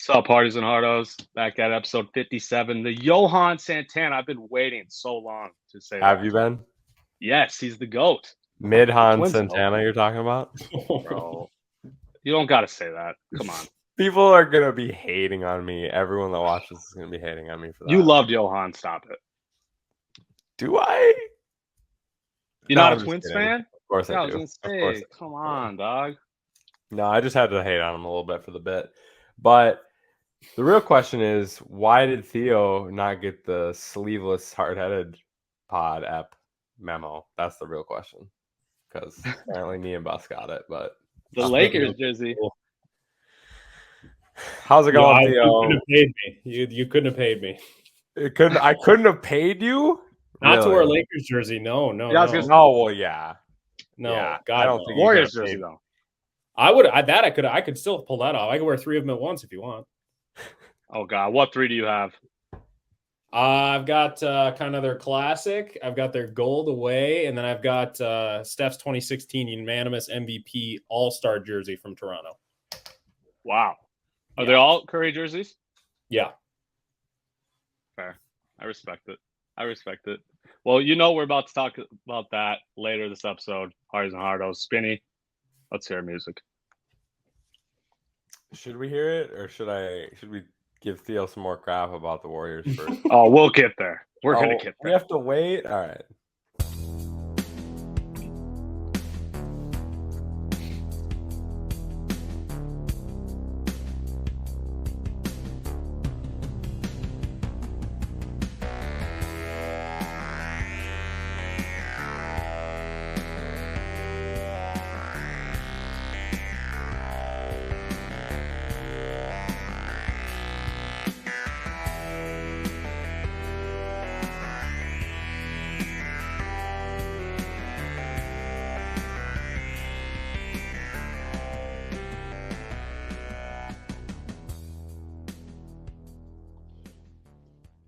What's up, parties and hardos? Back at episode 57. The Johan Santana. I've been waiting so long to say that. Have you been? Yes, he's the GOAT. Midhan Santana, you're talking about? Bro, you don't got to say that. Come on. People are going to be hating on me. Everyone that watches is going to be hating on me for that. You loved Johan. Stop it. Do I? You're not a Twins fan? Of course I do. I was going to say, come on, dog. No, I just had to hate on him a little bit for the bit. But the real question is, why did Theo not get the sleeveless hard-headed pod app memo? That's the real question. Because apparently me and Bus got it, but the Lakers jersey. How's it going, Theo? You couldn't have paid me. You couldn't have paid me. I couldn't have paid you? Not really? To wear a Lakers jersey. No. Yeah, well, yeah. No, yeah, God, I don't think Warriors jersey though. I could still pull that off. I could wear 3 of them at once if you want. Oh God, what 3 do you have? I've got kind of their classic. I've got their gold away, and then I've got Steph's 2016 unanimous MVP All-Star jersey from Toronto. Wow. Are they all Curry jerseys? Yeah. Fair. I respect it. Well, we're about to talk about that later this episode. Hards and Hardos. Spinny. Let's hear music. Should we hear it, or should we give Theo some more crap about the Warriors first? Oh, we'll get there. We're going to get there. We have to wait? All right.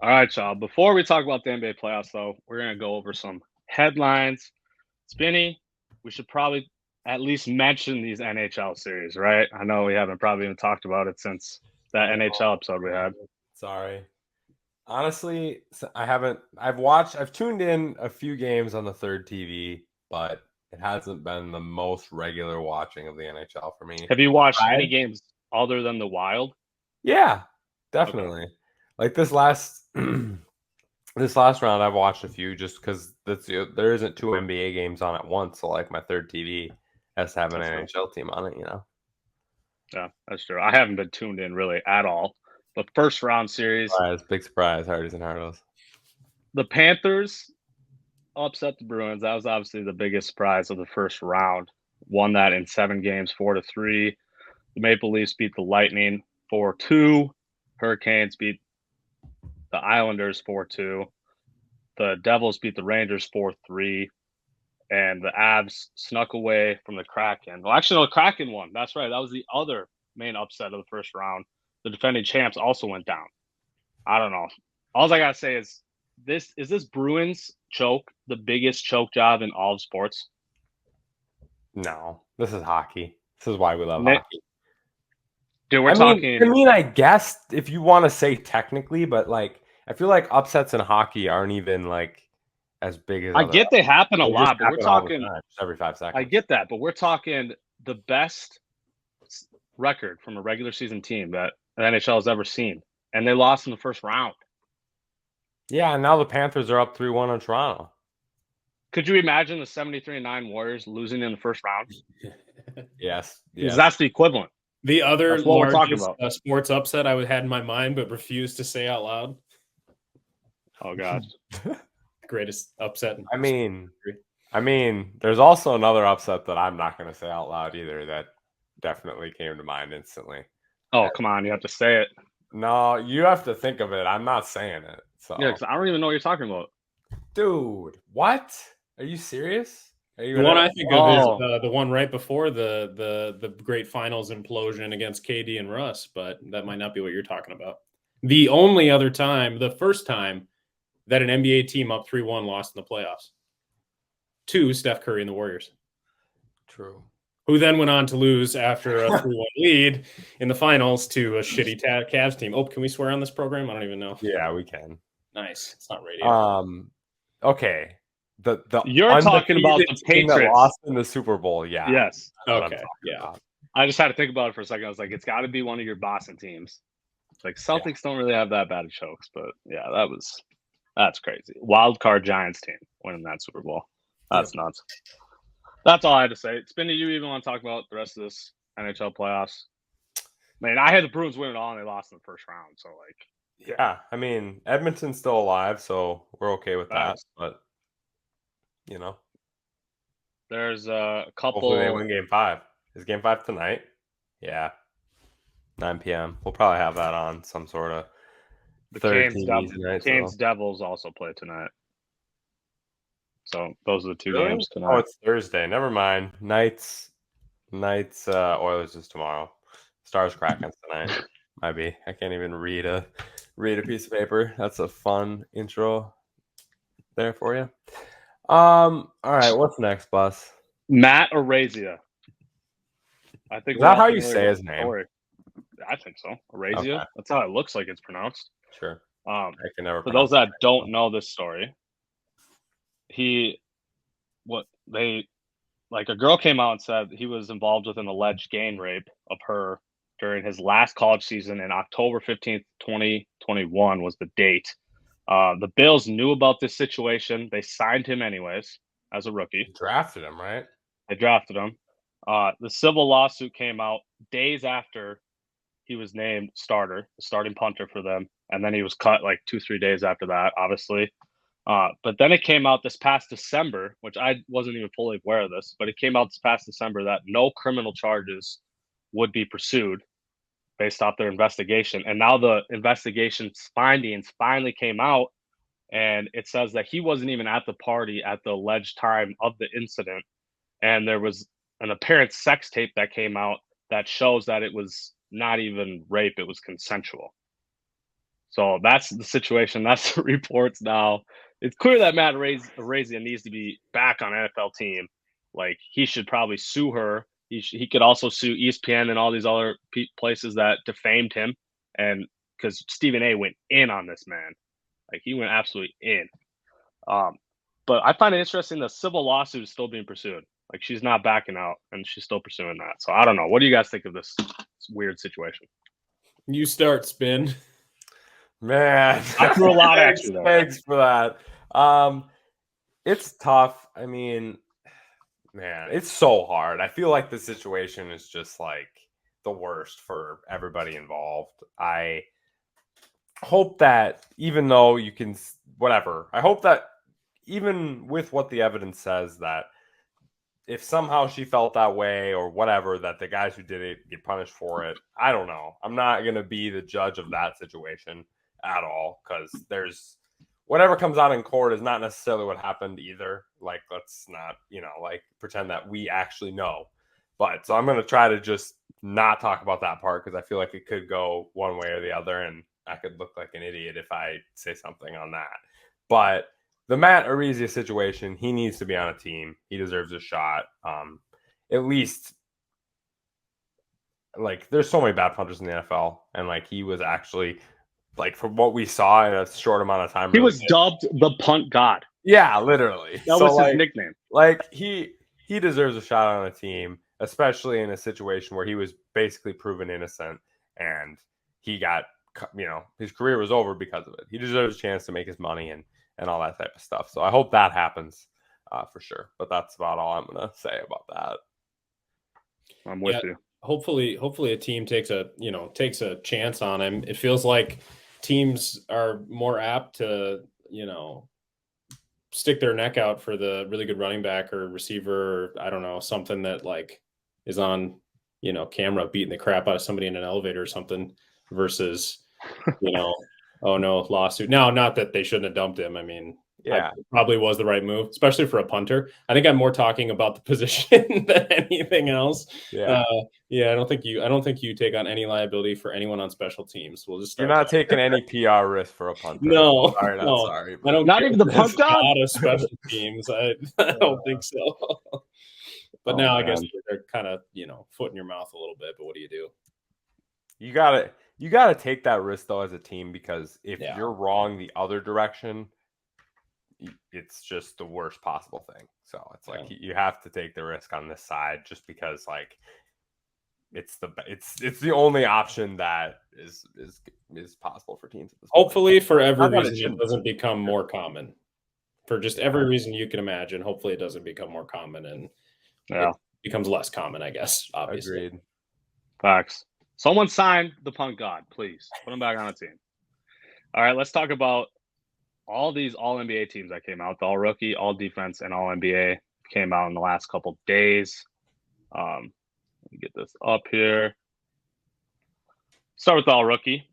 All right, y'all. Before we talk about the NBA playoffs, though, we're going to go over some headlines. Spinny, we should probably at least mention these NHL series, right? I know we haven't probably even talked about it since that NHL episode we had. Sorry. Honestly, I've tuned in a few games on the third TV, but it hasn't been the most regular watching of the NHL for me. Have you watched any games other than the Wild? Yeah, definitely. Okay. Like this last round, I've watched a few just because there isn't 2 NBA games on at once. So like my third TV has to have an NHL team on it, Yeah, that's true. I haven't been tuned in really at all. The first round series, big surprise, Hardies and Hardos. The Panthers upset the Bruins. That was obviously the biggest surprise of the first round. Won that in 7 games, 4-3. The Maple Leafs beat the Lightning 4-2. Hurricanes beat the Islanders 4-2. The Devils beat the Rangers 4-3. And the Avs snuck away from the Kraken. Well, actually, no, the Kraken won. That's right. That was the other main upset of the first round. The defending champs also went down. I don't know. All I got to say is this Bruins choke the biggest choke job in all of sports? No. This is hockey. This is why we love hockey. Dude, I guess if you want to say technically, but like I feel like upsets in hockey aren't even like as big as I get they happen a lot, but we're talking every 5 seconds. I get that, but we're talking the best record from a regular season team that the NHL has ever seen, and they lost in the first round. Yeah, and now the Panthers are up 3-1 on Toronto. Could you imagine the 73-9 Warriors losing in the first round? Yes. Because that's the equivalent. The other largest sports upset I had in my mind but refused to say out loud. Oh, gosh. Greatest upset. I mean, there's also another upset that I'm not going to say out loud either that definitely came to mind instantly. Oh, come on. You have to say it. No, you have to think of it. I'm not saying it. So. Yeah, because I don't even know what you're talking about. Dude, what? Are you serious? The one I think of is the one right before the great finals implosion against KD and Russ, but that might not be what you're talking about. The only other time, the first time that an NBA team up 3-1 lost in the playoffs to Steph Curry and the Warriors. True. who then went on to lose after a 3-1 lead in the finals to a shitty Cavs team. Oh, can we swear on this program? I don't even know. Yeah, we can. Nice. It's not radio. Okay. You're talking about the team that Patriots. lost in the Super Bowl. Yeah. Yes. Okay. Yeah. I just had to think about it for a second. I was like, it's got to be one of your Boston teams. Like Celtics don't really have that bad of chokes, but yeah, that's crazy. Wild card Giants team winning that Super Bowl. That's nuts. That's all I had to say. Spinny, you even want to talk about the rest of this NHL playoffs? I mean, I had the Bruins win it all, and they lost in the first round. So, like, yeah, I mean, Edmonton's still alive, so we're okay with that. But you know, there's a couple. Hopefully, they win Game 5. Is Game 5 tonight? Yeah, 9 p.m. We'll probably have that on some sort of the Canes Devils also play tonight. So those are the two games tonight. Oh, it's Thursday. Never mind. Knights. Oilers is tomorrow. Stars Krakens tonight. Might be. I can't even read a piece of paper. That's a fun intro there for you. All right. What's next, Bus? Matt Arazia. I think is that how you say his name? I think so. Arazia. Okay. That's how it looks like it's pronounced. Sure. I can never. For those that don't know this story, a girl came out and said he was involved with an alleged gang rape of her during his last college season, and October 15th, 2021 was the date. The Bills knew about this situation. They signed him anyways as a rookie. Drafted him, right? They drafted him. The civil lawsuit came out days after he was named starting punter for them, and then he was cut like 2-3 days after that, obviously. But then it came out this past December, which I wasn't even fully aware of this, but it came out this past December that no criminal charges would be pursued based off their investigation. And now the investigation's findings finally came out, and it says that he wasn't even at the party at the alleged time of the incident. And there was an apparent sex tape that came out that shows that it was not even rape, it was consensual. So that's the situation. That's the reports now. It's clear that Matt Arazia needs to be back on an NFL team. Like, he should probably sue her. He could also sue ESPN and all these other places that defamed him. And because Stephen A went in on this man. Like, he went absolutely in. But I find it interesting the civil lawsuit is still being pursued. Like, she's not backing out, and she's still pursuing that. So I don't know. What do you guys think of this weird situation? You start, Spin. Man, I threw a lot at you. Thanks for that. It's tough. I mean, man, it's so hard. I feel like the situation is just like the worst for everybody involved. I hope that even though you can, whatever, I hope that even with what the evidence says, that if somehow she felt that way or whatever, that the guys who did it get punished for it. I don't know. I'm not going to be the judge of that situation at all, because there's whatever comes out in court is not necessarily what happened either. Like, let's not, like, pretend that we actually know. But so I'm going to try to just not talk about that part, because I feel like it could go one way or the other, and I could look like an idiot if I say something on that. But the Matt Arazia situation, he needs to be on a team. He deserves a shot. At least, like, there's so many bad punters in the NFL, and like, he was actually, like, from what we saw in a short amount of time, he was dubbed the punt god. Yeah, literally. That was his nickname. Like, he deserves a shot on a team, especially in a situation where he was basically proven innocent, and he got, his career was over because of it. He deserves a chance to make his money and all that type of stuff. So I hope that happens for sure. But that's about all I'm going to say about that. I'm with you. Hopefully a team takes a chance on him. It feels like teams are more apt to, stick their neck out for the really good running back or receiver, or I don't know, something that like is on, camera beating the crap out of somebody in an elevator or something, versus, oh no, lawsuit. Now, not that they shouldn't have dumped him. I mean, yeah, it probably was the right move, especially for a punter. I think I'm more talking about the position than anything else. Yeah. I don't think you take on any liability for anyone on special teams. We'll just You're not taking any PR risk for a punter. No, sorry. I don't. Not even the punt god. Not a special teams. I don't think so. But now I guess they're kind of, foot in your mouth a little bit. But what do you do? You gotta take that risk though as a team, because if you're wrong the other direction, it's just the worst possible thing. So it's like you have to take the risk on this side, just because like it's the only option that is possible for teams at this Hopefully, point. For every reason, it doesn't become more common. For just every reason you can imagine, hopefully it doesn't become more common, and it becomes less common, I guess, obviously. Agreed. Facts. Someone sign the punt god, please. Put him back on the team. All right, let's talk about all these All-NBA teams that came out. The All-Rookie, All-Defense, and All-NBA came out in the last couple days. Let me get this up here. Start with the All-Rookie.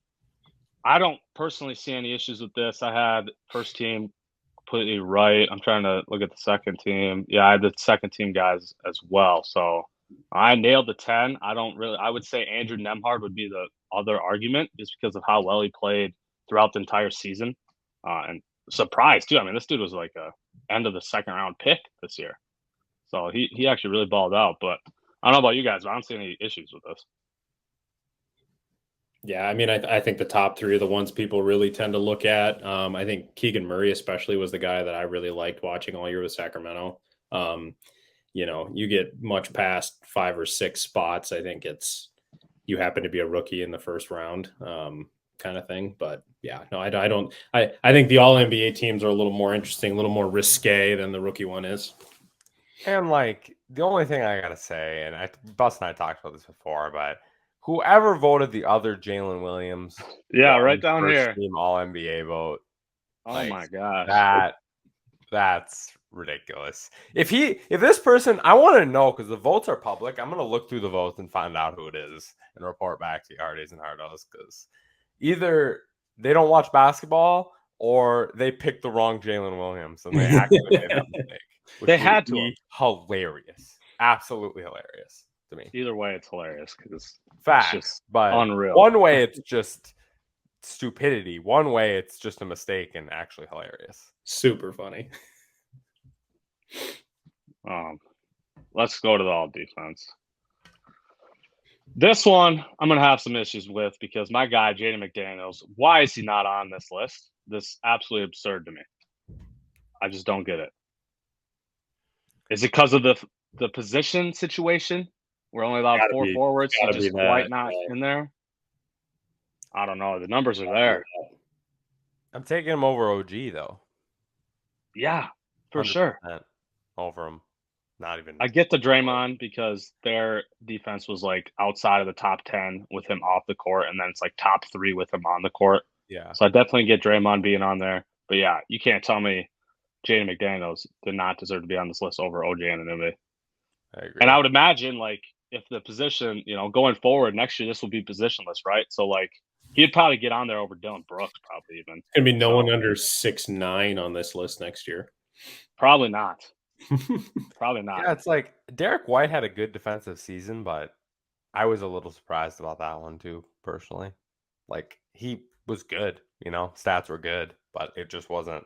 I don't personally see any issues with this. I had first team completely right. I'm trying to look at the second team. Yeah, I had the second team guys as well. So I nailed the 10. I would say Andrew Nembhard would be the other argument, just because of how well he played throughout the entire season. And surprised too. I mean, this dude was like a end of the second round pick this year. So he actually really balled out. But I don't know about you guys, but I don't see any issues with this. Yeah, I mean, I think the top three are the ones people really tend to look at. I think Keegan Murray especially was the guy that I really liked watching all year with Sacramento. You get much past 5 or 6 spots, I think you happen to be a rookie in the first round, kind of thing. But yeah, no, I don't. I think the All NBA teams are a little more interesting, a little more risque than the rookie one is. And like the only thing I gotta say, and Bus and I talked about this before, but whoever voted the other Jalen Williams, right down first here, team All NBA vote. Oh my gosh, that's ridiculous. If this person, I want to know, because the votes are public. I'm gonna look through the votes and find out who it is and report back to Hardies and Hardos, because either they don't watch basketball or they picked the wrong Jalen Williams and they actually made that mistake. They had to be hilarious, absolutely hilarious to me. Either way, it's hilarious because facts, just but unreal. One way it's just stupidity. One way it's just a mistake and actually hilarious. Super funny. Let's go to the All Defense. This one I'm gonna have some issues with, because my guy Jaden McDaniels, why is he not on this list? This is absolutely absurd to me. I just don't get it. Is it because of the position situation? We're only allowed 4 forwards, so just White not in there. I don't know. The numbers are there. I'm taking him over OG though. Yeah, for sure. Over him. Not even. I get the Draymond, because their defense was like outside of the top 10 with him off the court, and then it's like top 3 with him on the court. Yeah. So I definitely get Draymond being on there. But yeah, you can't tell me Jaden McDaniels did not deserve to be on this list over OG Anunoby. I agree. And I would imagine, like, if the position, going forward next year, this will be positionless, right? So like he'd probably get on there over Dylan Brooks, probably even. It's gonna be no one under 6'9" on this list next year. Probably not. Probably not. Yeah, it's like Derek White had a good defensive season, but I was a little surprised about that one too, personally. Like, he was good, stats were good, but it just wasn't.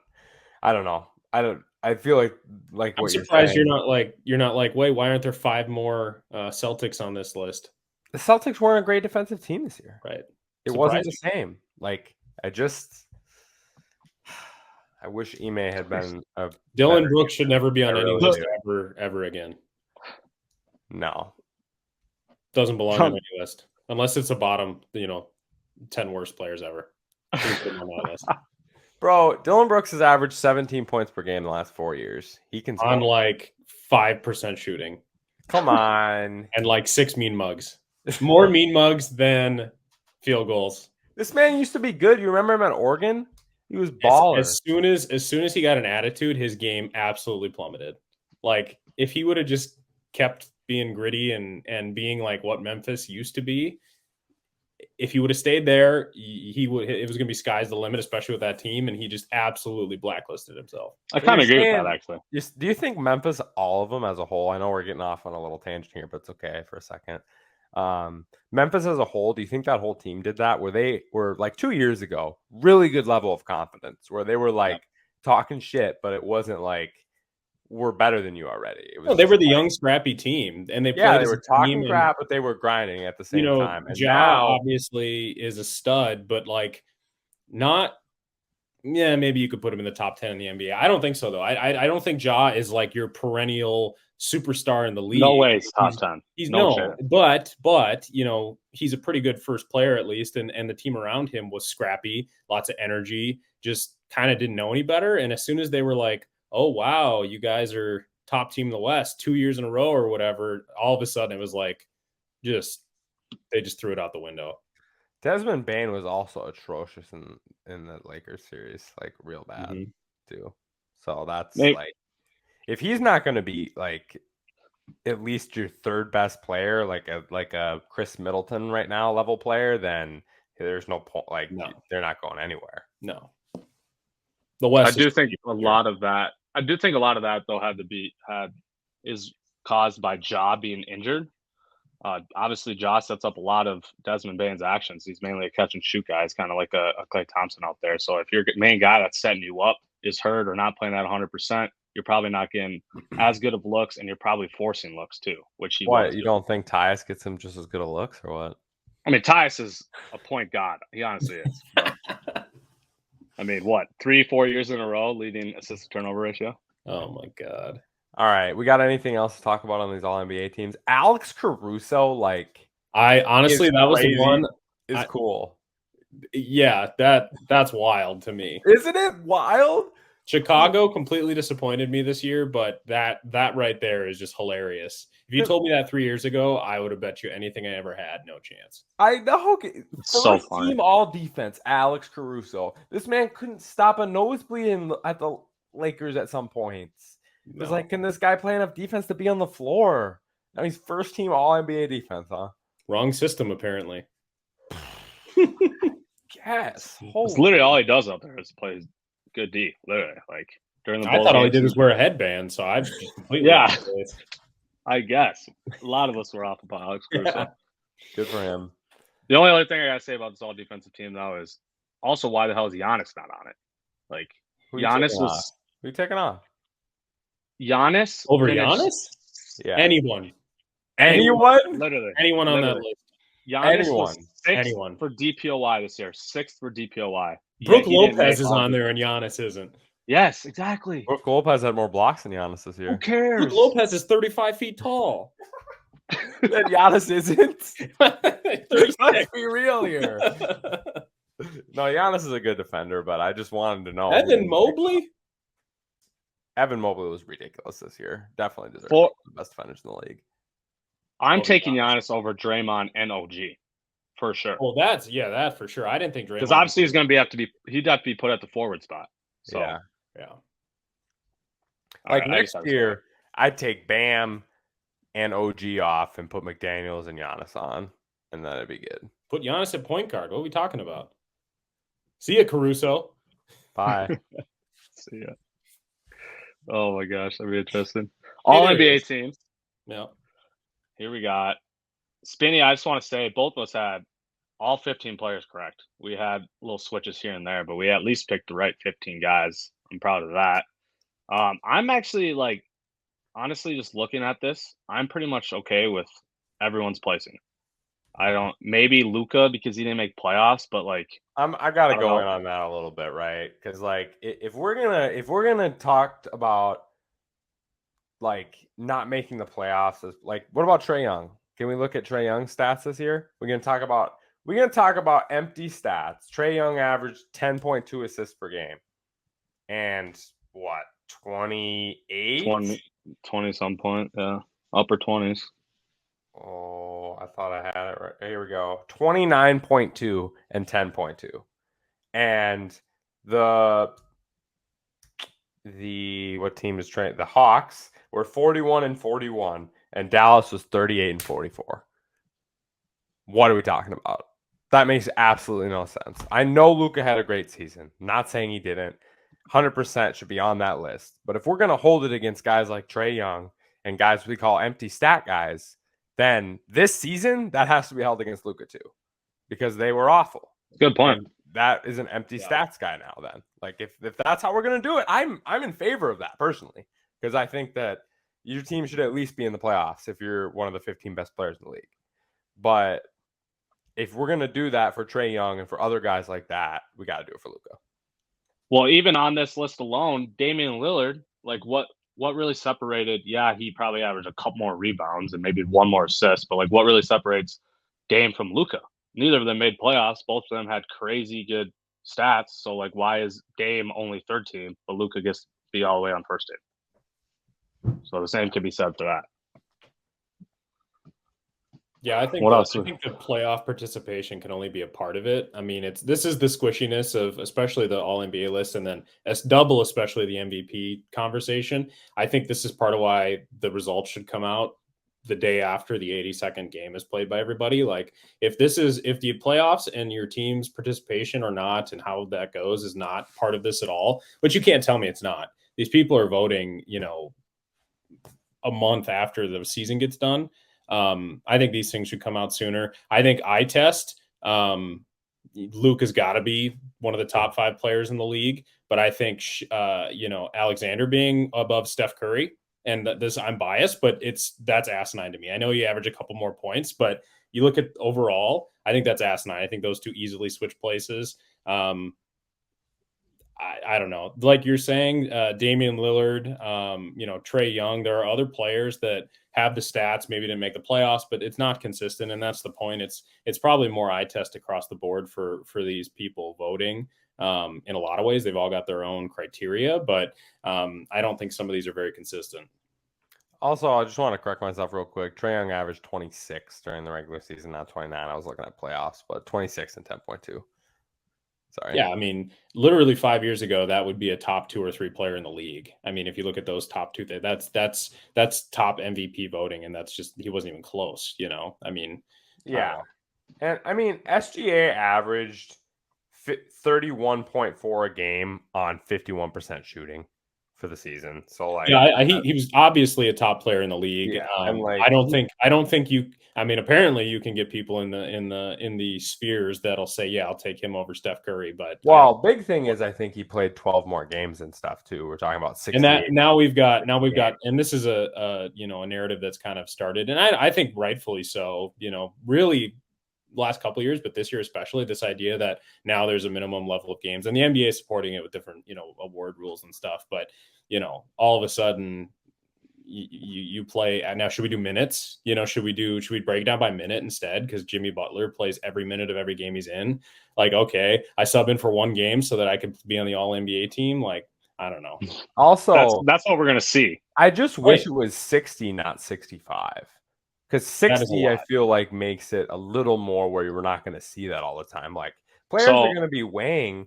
I don't know. I feel like I'm surprised you're not like, wait, why aren't there 5 more Celtics on this list? The Celtics weren't a great defensive team this year. Right. It wasn't the same. Like, I wish Ime had been Dylan Brooks should never be on any list ever again. No. Doesn't belong on any list. Unless it's the bottom, 10 worst players ever. Bro, Dylan Brooks has averaged 17 points per game in the last 4 years. He can on like 5% shooting. Come on. And like 6 mean mugs. More mean mugs than field goals. This man used to be good. You remember him at Oregon? He was baller. As soon as he got an attitude, his game absolutely plummeted. Like, if he would have just kept being gritty and being like what Memphis used to be, if he would have stayed there, it was going to be sky's the limit, especially with that team, and he just absolutely blacklisted himself. I kind of agree with that, actually. Do you think Memphis, all of them as a whole, I know we're getting off on a little tangent here, but it's okay for a second. Memphis as a whole, do you think that whole team did that, where they were like 2 years ago, really good level of confidence, where they were like talking shit, but it wasn't like were better than you already. It was No, they were the like, young, scrappy team, and they played yeah, they as were a talking team. crap, but they were grinding at the same time. And Ja now, obviously is a stud, but like not. Yeah, maybe you could put him in the top 10 in the NBA. I don't think so, though. I don't think Ja is like your perennial superstar in the league. No way it's top 10. He's No no, chance. but he's a pretty good first player at least, and the team around him was scrappy, lots of energy, just kind of didn't know any better. And as soon as they were like, "Oh wow, you guys are top team in the West 2 years in a row or whatever," all of a sudden it was like, they just threw it out the window. Desmond Bane was also atrocious in the Lakers series, like real bad too. So that's like, if he's not going to be like at least your third best player, like a Chris Middleton right now level player, then there's no point. Like they're not going anywhere. No. The West. I do think a lot of that though is caused by Ja being injured. Obviously, Ja sets up a lot of Desmond Bane's actions. He's mainly a catch and shoot guy. He's kind of like a Klay Thompson out there. So if your main guy that's setting you up is hurt or not playing at 100%, you're probably not getting as good of looks, and you're probably forcing looks too, which he was. You don't think Tyus gets him just as good of looks, or what? I mean, Tyus is a point god. He honestly is. But, I mean, what, 3-4 years in a row leading assist to turnover ratio? Oh my god. All right, we got anything else to talk about on these All NBA teams? Alex Caruso, like, I honestly, that was the one. Is cool. Yeah, that's wild to me. Isn't it wild? Chicago completely disappointed me this year, but that right there is just hilarious. If you told me that 3 years ago, I would have bet you anything I ever had. No chance. I know. First funny. team all defense, Alex Caruso. This man couldn't stop a nosebleed at the Lakers at some points. It was like, can this guy play enough defense to be on the floor? Now he's first team all NBA defense, huh? Wrong system, apparently. Yes. It's literally all he does out there is play good D. Literally, like during the. I thought all he did was wear a headband, so I just completely. Yeah. I guess a lot of us were off about Alex Caruso. Yeah. Good for him. The only other thing I gotta say about this all defensive team though is also why the hell is Giannis not on it? Like Giannis was. Who you taking off? Giannis over Giannis? Yeah. Anyone? Literally. Anyone on that list? Giannis was sixth for DPOY this year. Sixth for DPOY. Brook Lopez is on there and Giannis isn't. Yes, exactly. Brook Lopez had more blocks than Giannis this year. Who cares? Brook Lopez is 35 feet tall. And Giannis isn't. Let's be real here. No, Giannis is a good defender, but I just wanted to know. Evan Mobley was ridiculous this year. Definitely deserves to be the best defenders in the league. I'm taking Giannis over Draymond and OG for sure. Well, that for sure. I didn't think Draymond, because obviously he'd have to be put at the forward spot. So yeah. Like right, next year, I'd take Bam and OG off and put McDaniels and Giannis on, and that'd be good. Put Giannis at point guard. What are we talking about? See ya, Caruso. Bye. See ya. Oh my gosh, that'd be interesting. All NBA teams. Yeah. Here we got Spinny. I just want to say both of us had all 15 players correct. We had little switches here and there, but we at least picked the right 15 guys. I'm proud of that. I'm actually honestly, just looking at this, I'm pretty much okay with everyone's placing. Maybe Luka because he didn't make playoffs, but I gotta go in on that a little bit, right? Because if we're gonna talk about not making the playoffs, what about Trae Young? Can we look at Trae Young's stats this year? We're gonna talk about empty stats. Trae Young averaged 10.2 assists per game, and what 28, 20 some point, yeah, upper 20s. Oh, I thought I had it right. Here we go. 29.2 and 10.2. And what team is Trae? The Hawks were 41 and 41, and Dallas was 38 and 44. What are we talking about? That makes absolutely no sense. I know Luka had a great season. Not saying he didn't. 100% should be on that list. But if we're going to hold it against guys like Trae Young and guys we call empty stat guys, then this season that has to be held against Luka too, because they were awful. Good point. And that is an empty stats guy now. Then, if that's how we're going to do it, I'm in favor of that personally, because I think that your team should at least be in the playoffs if you're one of the 15 best players in the league. But if we're going to do that for Trae Young and for other guys like that, we got to do it for Luka. Well, even on this list alone, Damian Lillard, like what really separated? Yeah, he probably averaged a couple more rebounds and maybe one more assist, but like what really separates Dame from Luka? Neither of them made playoffs. Both of them had crazy good stats. So like, why is Dame only third team, but Luka gets to be all the way on first team? So the same can be said for that. Yeah, I think the playoff participation can only be a part of it. I mean, this is the squishiness of especially the All NBA list, and then especially the MVP conversation. I think this is part of why the results should come out the day after the 82nd game is played by everybody. Like, if the playoffs and your team's participation or not, and how that goes is not part of this at all, but you can't tell me it's not. These people are voting, a month after the season gets done. I think these things should come out sooner. I think eye test, Luke has got to be one of the top 5 players in the league, but I think, Alexander being above Steph Curry, and I'm biased, but that's asinine to me. I know you average a couple more points, but you look at overall, I think that's asinine. I think those two easily switch places. I don't know. Like you're saying, Damian Lillard, Trae Young, there are other players that have the stats, maybe didn't make the playoffs, but it's not consistent. And that's the point. It's probably more eye test across the board for these people voting. In a lot of ways, they've all got their own criteria, but I don't think some of these are very consistent. Also, I just want to correct myself real quick. Trae Young averaged 26 during the regular season, not 29. I was looking at playoffs, but 26 and 10.2. Sorry. Yeah, I mean, literally 5 years ago, that would be a top 2 or 3 player in the league. I mean, if you look at those top 2, that's top MVP voting, and that's just, he wasn't even close. I mean, yeah, and I mean, SGA averaged 31.4 a game on 51% shooting for the season. So like, yeah, he was obviously a top player in the league. Yeah, and like, I don't think you. I mean, apparently you can get people in the spheres that'll say, yeah, I'll take him over Steph Curry. But big thing is I think he played 12 more games and stuff too. We're talking about 60. And that now we've got, and this is a narrative that's kind of started, and I think rightfully so. Really last couple of years, but this year especially, this idea that now there's a minimum level of games, and the NBA is supporting it with different award rules and stuff. But all of a sudden, you play now. Should we do minutes? Should we break it down by minute instead? Because Jimmy Butler plays every minute of every game he's in. Like, okay, I sub in for one game so that I could be on the All NBA team. Like, I don't know. Also, that's what we're gonna see. I just wish it was 60, not 65. Because 60, I feel like, makes it a little more where we're not going to see that all the time. Like, players are going to be weighing.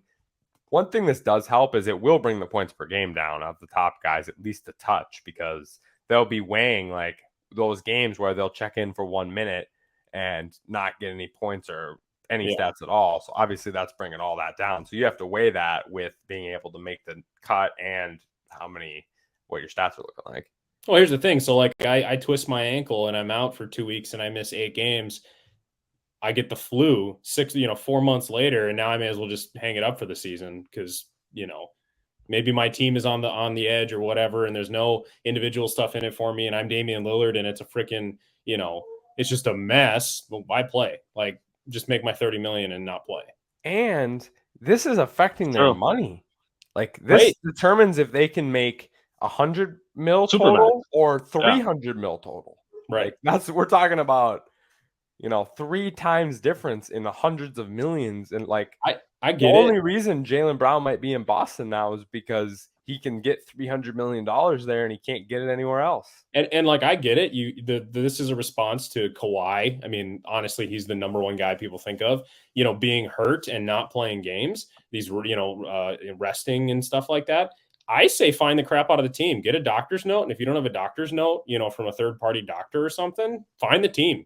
One thing this does help is it will bring the points per game down of the top guys, at least a touch, because they'll be weighing like those games where they'll check in for 1 minute and not get any points or any stats at all. So obviously that's bringing all that down. So you have to weigh that with being able to make the cut and what your stats are looking like. Well, here's the thing. So like I twist my ankle and I'm out for 2 weeks and I miss 8 games. I get the flu 4 months later, and now I may as well just hang it up for the season because, maybe my team is on the edge or whatever, and there's no individual stuff in it for me, and I'm Damian Lillard, and it's a freaking, it's just a mess. Well, why play? Like, just make my 30 million and not play. And this is affecting their money. Like, this determines if they can make 100 mil total or 300 mil total. Right. Like, we're talking about, 3 times difference in the hundreds of millions. And like, I get the only reason Jaylen Brown might be in Boston now is because he can get $300 million there and he can't get it anywhere else. And like, I get it. This is a response to Kawhi. I mean, honestly, he's the number one guy people think of, being hurt and not playing games, these, resting and stuff like that. I say find the crap out of the team, get a doctor's note. And if you don't have a doctor's note, from a third party doctor or something, find the team.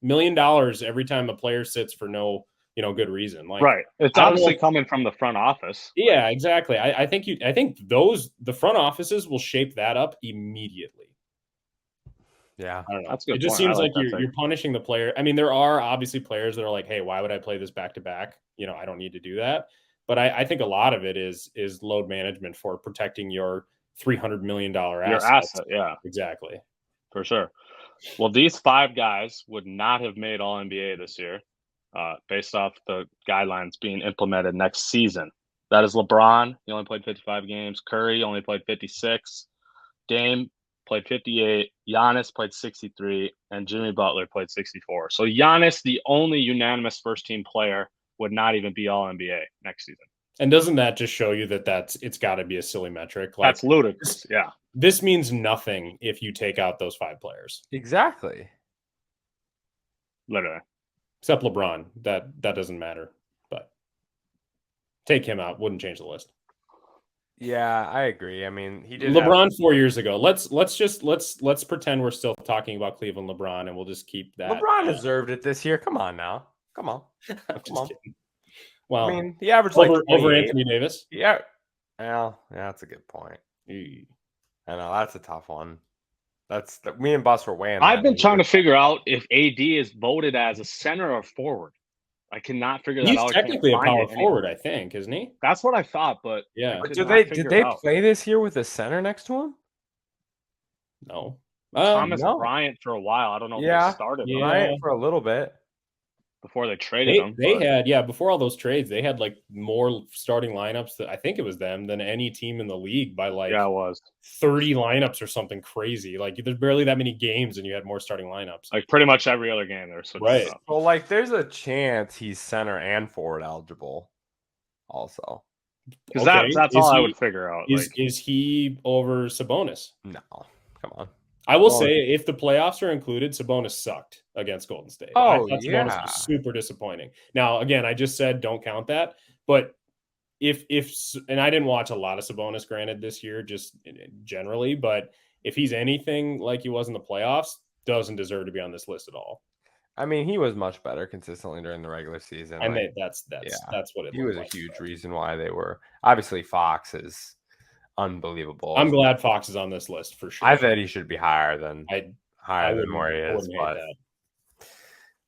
$1 million every time a player sits for no, good reason. Like, right. It's obviously coming from the front office. Yeah, exactly. I think the front offices will shape that up immediately. Yeah. I don't know. That's a good It just point. seems like you're punishing the player. I mean, there are obviously players that are like, hey, why would I play this back to back? I don't need to do that. But I think a lot of it is load management for protecting your $300 million Your assets. asset, yeah. Exactly. For sure. Well, these 5 guys would not have made All-NBA this year based off the guidelines being implemented next season. That is LeBron. He only played 55 games. Curry only played 56. Dame played 58. Giannis played 63. And Jimmy Butler played 64. So Giannis, the only unanimous first-team player, would not even be All-NBA next season. And doesn't that just show you that it's got to be a silly metric? Like, that's ludicrous. Yeah. This means nothing if you take out those 5 players. Exactly. Literally. Except LeBron. That doesn't matter. But take him out. Wouldn't change the list. Yeah, I agree. I mean, he did LeBron 4 years ago. Let's pretend we're still talking about Cleveland LeBron, and we'll just keep that. LeBron deserved it this year. Come on now. Come on. I'm just kidding. Well, I mean, he averaged over Anthony Davis. Yeah. Well, yeah, that's a good point. E. I know that's a tough one. Me and Bus were weighing. I've been trying to figure out if AD is voted as a center or forward. I cannot figure that out. He's technically a power forward, I think, isn't he? That's what I thought, but yeah. Did they play this year with a center next to him? No. Thomas Bryant for a while. I don't know if they started Bryant for a little bit before they traded him. Before all those trades, they had like more starting lineups that I think it was them than any team in the league by like it was 30 lineups or something crazy. Like there's barely that many games and you had more starting lineups. Like pretty much every other game there's right. So like there's a chance he's center and forward eligible also. Because that's all I would figure out. Is he over Sabonis? No. Come on. I will say, if the playoffs are included, Sabonis sucked against Golden State. I thought Sabonis was super disappointing. Now, again, I just said don't count that. But and I didn't watch a lot of Sabonis, granted, this year, just generally. But if he's anything like he was in the playoffs, doesn't deserve to be on this list at all. I mean, he was much better consistently during the regular season. And that's what it was. He was a huge reason why they were. Obviously, Fox is unbelievable. I'm glad Fox is on this list for sure. I bet he should be higher than where he is.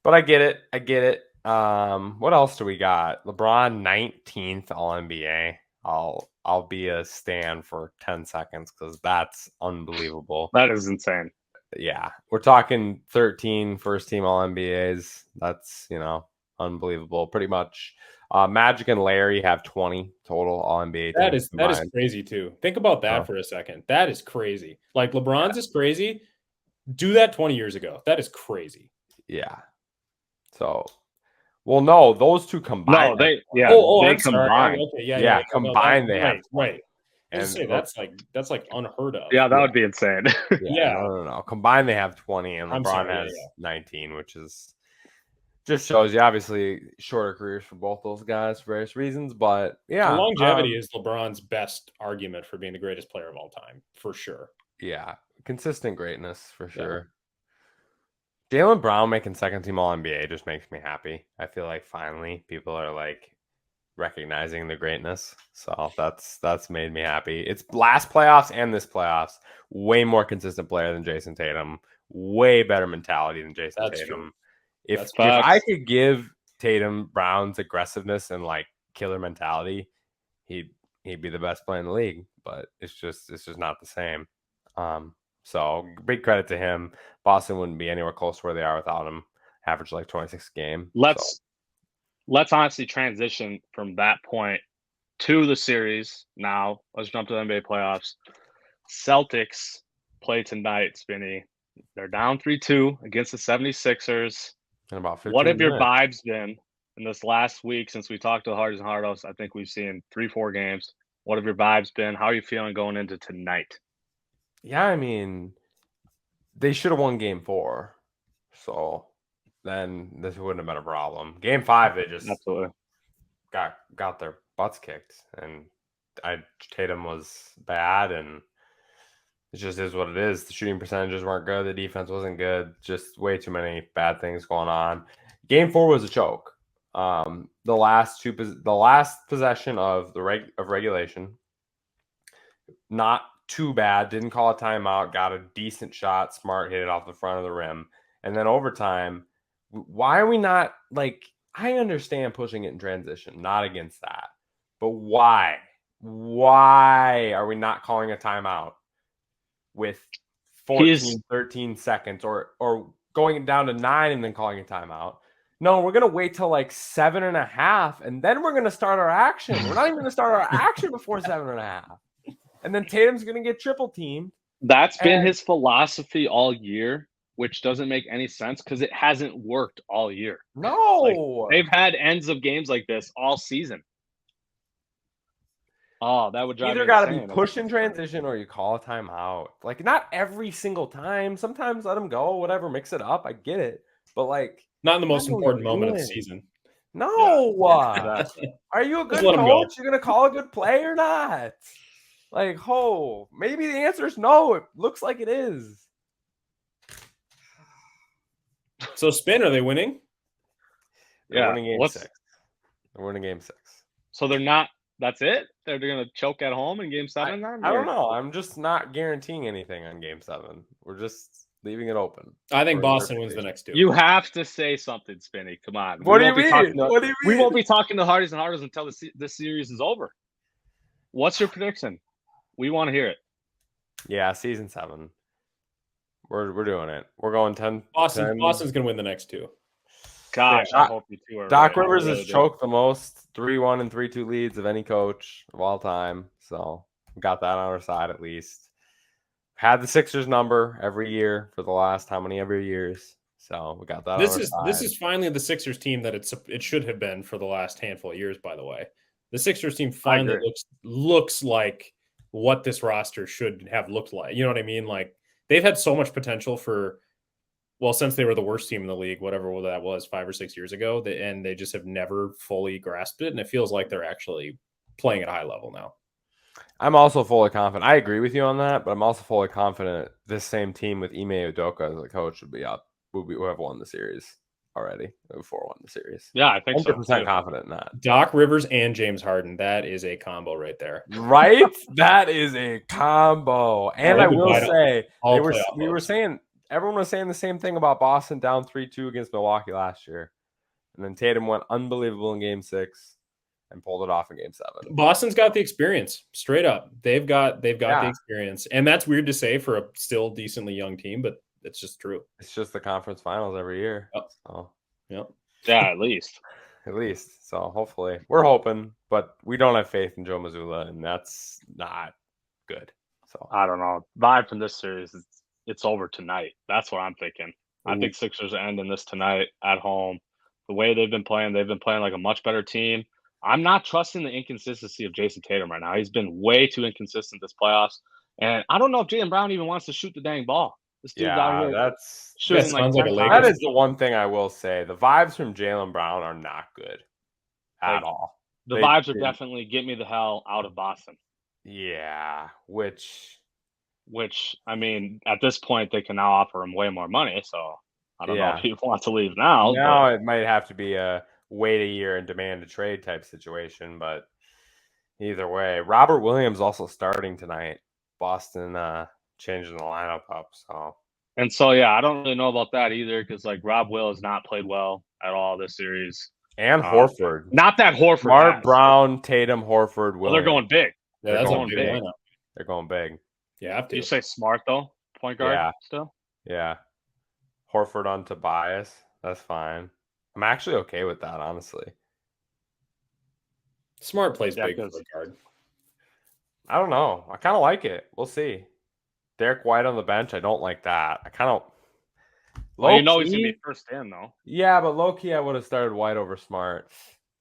But I get it. What else do we got? LeBron 19th All NBA. I'll be a stan for 10 seconds because that's unbelievable. That is insane. Yeah, we're talking 13 first team All NBAs. That's unbelievable. Pretty much. Magic and Larry have 20 total All NBA. That is crazy too. Think about that for a second. That is crazy. Like LeBron's is crazy. Do that 20 years ago. That is crazy. Yeah. So, well, no, those two combined. No, they combined. Okay, combined they have 20. Right. And say that's like unheard of. Yeah, that would be insane. No. Combined they have 20, and LeBron has 19, which is just shows you obviously shorter careers for both those guys for various reasons. But yeah, the longevity is LeBron's best argument for being the greatest player of all time, for sure. Yeah, consistent greatness for sure. Jaylen Brown making second team All NBA just makes me happy. I feel like finally people are like recognizing the greatness. So that's made me happy. It's last playoffs and this playoffs. Way more consistent player than Jason Tatum. Way better mentality than Jason Tatum. True. If I could give Tatum Brown's aggressiveness and like killer mentality, he'd be the best player in the league. But it's just not the same. So big credit to him. Boston wouldn't be anywhere close to where they are without him. Average like 26 a game. Let's honestly transition from that point to the series now. Let's jump to the NBA playoffs. Celtics play tonight, Spinny. They're down 3-2 against the 76ers. In about 15 what have your minutes. vibes been in this last week since we talked to the Hardys and Hardos? I think we've seen 3-4 games. What have your vibes been? How are you feeling going into tonight? Yeah, I mean, they should have won game 4. So then this wouldn't have been a problem. Game 5, they just got their butts kicked. And Tatum was bad, and it just is what it is. The shooting percentages weren't good. The defense wasn't good. Just way too many bad things going on. Game 4 was a choke. The last possession of regulation, not too bad. Didn't call a timeout. Got a decent shot. Smart hit it off the front of the rim. And then overtime, why are we not like? I understand pushing it in transition. Not against that, but why? why are we not calling a timeout with 14, 13 seconds or going down to 9 and then calling a timeout? No, we're going to wait till like 7.5 and then we're going to start our action. We're not even going to start our action before 7.5. And then Tatum's going to get triple teamed. That's been his philosophy all year, which doesn't make any sense because it hasn't worked all year. No. They've had ends of games like this all season. Oh, that would drive me got to insane. be push in transition or you call a timeout. Like, not every single time. Sometimes let them go, whatever, mix it up. I get it. But, like, not in the most important moment of the season. No. Yeah, exactly. Are you a good coach? You're going to call a good play or not? Like, maybe the answer is no. It looks like it is. So, Spin, are they winning? They're winning game 6. They're winning game 6. So they're not. That's it? They're going to choke at home in game 7 then? I don't know. I'm just not guaranteeing anything on game 7. We're just leaving it open. I think Boston wins the next 2. You have to say something, Spinny. Come on. What do you mean? We won't be talking to Hardies and Harders until this series is over. What's your prediction? We want to hear it. Yeah, season 7. We're doing it. We're going 10. Boston's going to win the next 2. Gosh, I hope you two are Doc Rivers has choked the most 3-1 and 3-2 leads of any coach of all time. So we got that on our side at least. Had the Sixers number every year for the last how many every years. So we got that on our side. This is finally the Sixers team that it should have been for the last handful of years, by the way. The Sixers team finally looks like what this roster should have looked like. You know what I mean? Like, they've had so much potential since they were the worst team in the league, whatever that was 5 or 6 years ago, and they just have never fully grasped it. And it feels like they're actually playing at a high level now. I'm also fully confident. I agree with you on that, but I'm also fully confident this same team with Ime Udoka as a coach would have won the series already before won the series. Yeah, I think 100% confident in that. Doc Rivers and James Harden, that is a combo right there. Right? That is a combo. And I will say, everyone was saying the same thing about Boston down 3-2 against Milwaukee last year. And then Tatum went unbelievable in game 6 and pulled it off in game 7. Boston's got the experience, straight up. They've got the experience. And that's weird to say for a still decently young team, but it's just true. It's just the conference finals every year. Yep. So. Yep. Yeah, at least. At least. So hopefully. We're hoping, but we don't have faith in Joe Mazzulla, and that's not good. So I don't know. Vibe from this series is it's over tonight. That's what I'm thinking. I think Sixers are ending this tonight at home. The way they've been playing like a much better team. I'm not trusting the inconsistency of Jason Tatum right now. He's been way too inconsistent this playoffs. And I don't know if Jaylen Brown even wants to shoot the dang ball. This dude's out here that's shooting that is the one thing I will say. The vibes from Jaylen Brown are not good at all. The vibes are definitely get me the hell out of Boston. Yeah, which I mean, at this point they can now offer him way more money. So I don't know if he wants to leave now. Now it might have to be a wait a year and demand a trade type situation. But either way, Robert Williams also starting tonight. Boston changing the lineup up. So I don't really know about that either because like Rob Will has not played well at all this series. And Horford. Not that Horford. Mark Brown, Tatum, Horford, Williams. Well, they're going big. Yeah, that's going big. Lineup. They're going big. Yeah, have to. You say Smart though, point guard still. Yeah, Horford on Tobias. That's fine. I'm actually okay with that, honestly. Smart plays big for the guard. I don't know. I kind of like it. We'll see. Derek White on the bench. I don't like that. I kind of. Well, he's gonna be first in though. Yeah, but low key, I would have started White over Smart.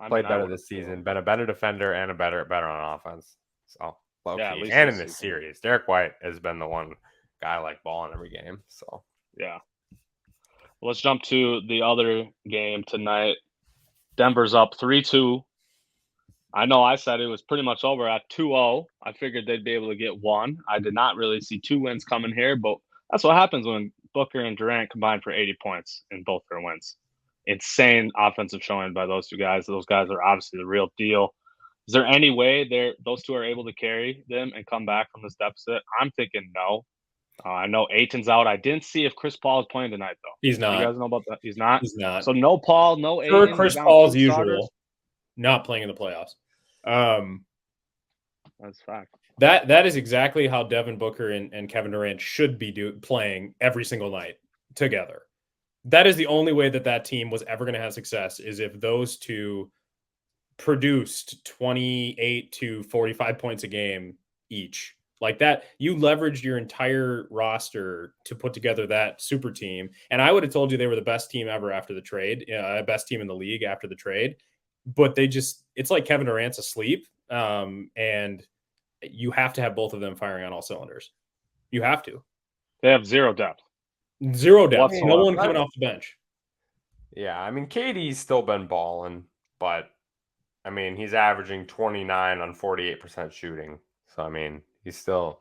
Played better this season. Been a better defender and a better on offense. So low key, and in this series, Derek White has been the one guy like balling every game. So yeah. Well, let's jump to the other game tonight. Denver's up 3-2. I know I said it was pretty much over at 2-0. I figured they'd be able to get one. I did not really see 2 wins coming here, but that's what happens when Booker and Durant combined for 80 points in both their wins. Insane offensive showing by those two guys. Those guys are obviously the real deal. Is there any way those two are able to carry them and come back from this deficit? I'm thinking no. I know Ayton's out. I didn't see if Chris Paul is playing tonight, though. He's not. You guys know about that? He's not? He's not. So no Paul, no Ayton. Chris Paul's usual. Not playing in the playoffs. That's fact. That is exactly how Devin Booker and Kevin Durant should be playing every single night together. That is the only way that team was ever going to have success, is if those two produced 28 to 45 points a game each. Like that, you leveraged your entire roster to put together that super team. And I would have told you they were the best team ever after the trade, best team in the league after the trade. But it's like Kevin Durant's asleep. And you have to have both of them firing on all cylinders. You have to. They have zero depth. Zero depth. Whatsoever. No one coming off the bench. Yeah, I mean, KD's still been balling, but I mean, he's averaging 29 on 48% shooting. So I mean, he's still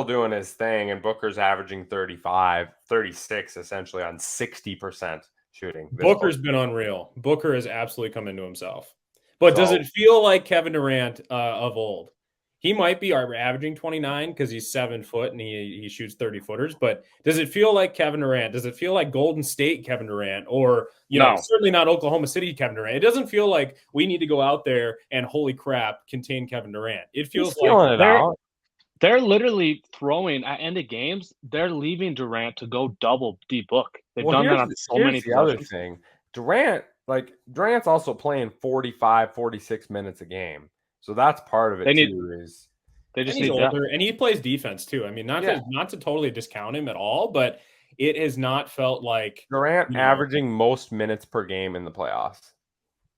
doing his thing, and Booker's averaging 36 essentially on 60% shooting. Booker's been unreal. Booker has absolutely come into himself. But does it feel like Kevin Durant of old? He might be averaging 29 because he's 7 foot and he shoots 30 footers. But does it feel like Kevin Durant? Does it feel like Golden State Kevin Durant, or certainly not Oklahoma City Kevin Durant? It doesn't feel like we need to go out there and holy crap contain Kevin Durant. It feels like they're literally throwing at end of games. They're leaving Durant to go double D Book. They've done that on so many. The other thing, Durant's also playing 45, 46 minutes a game. So that's part of it they just need older, and he plays defense too. I mean, not to totally discount him at all, but it has not felt like Durant averaging most minutes per game in the playoffs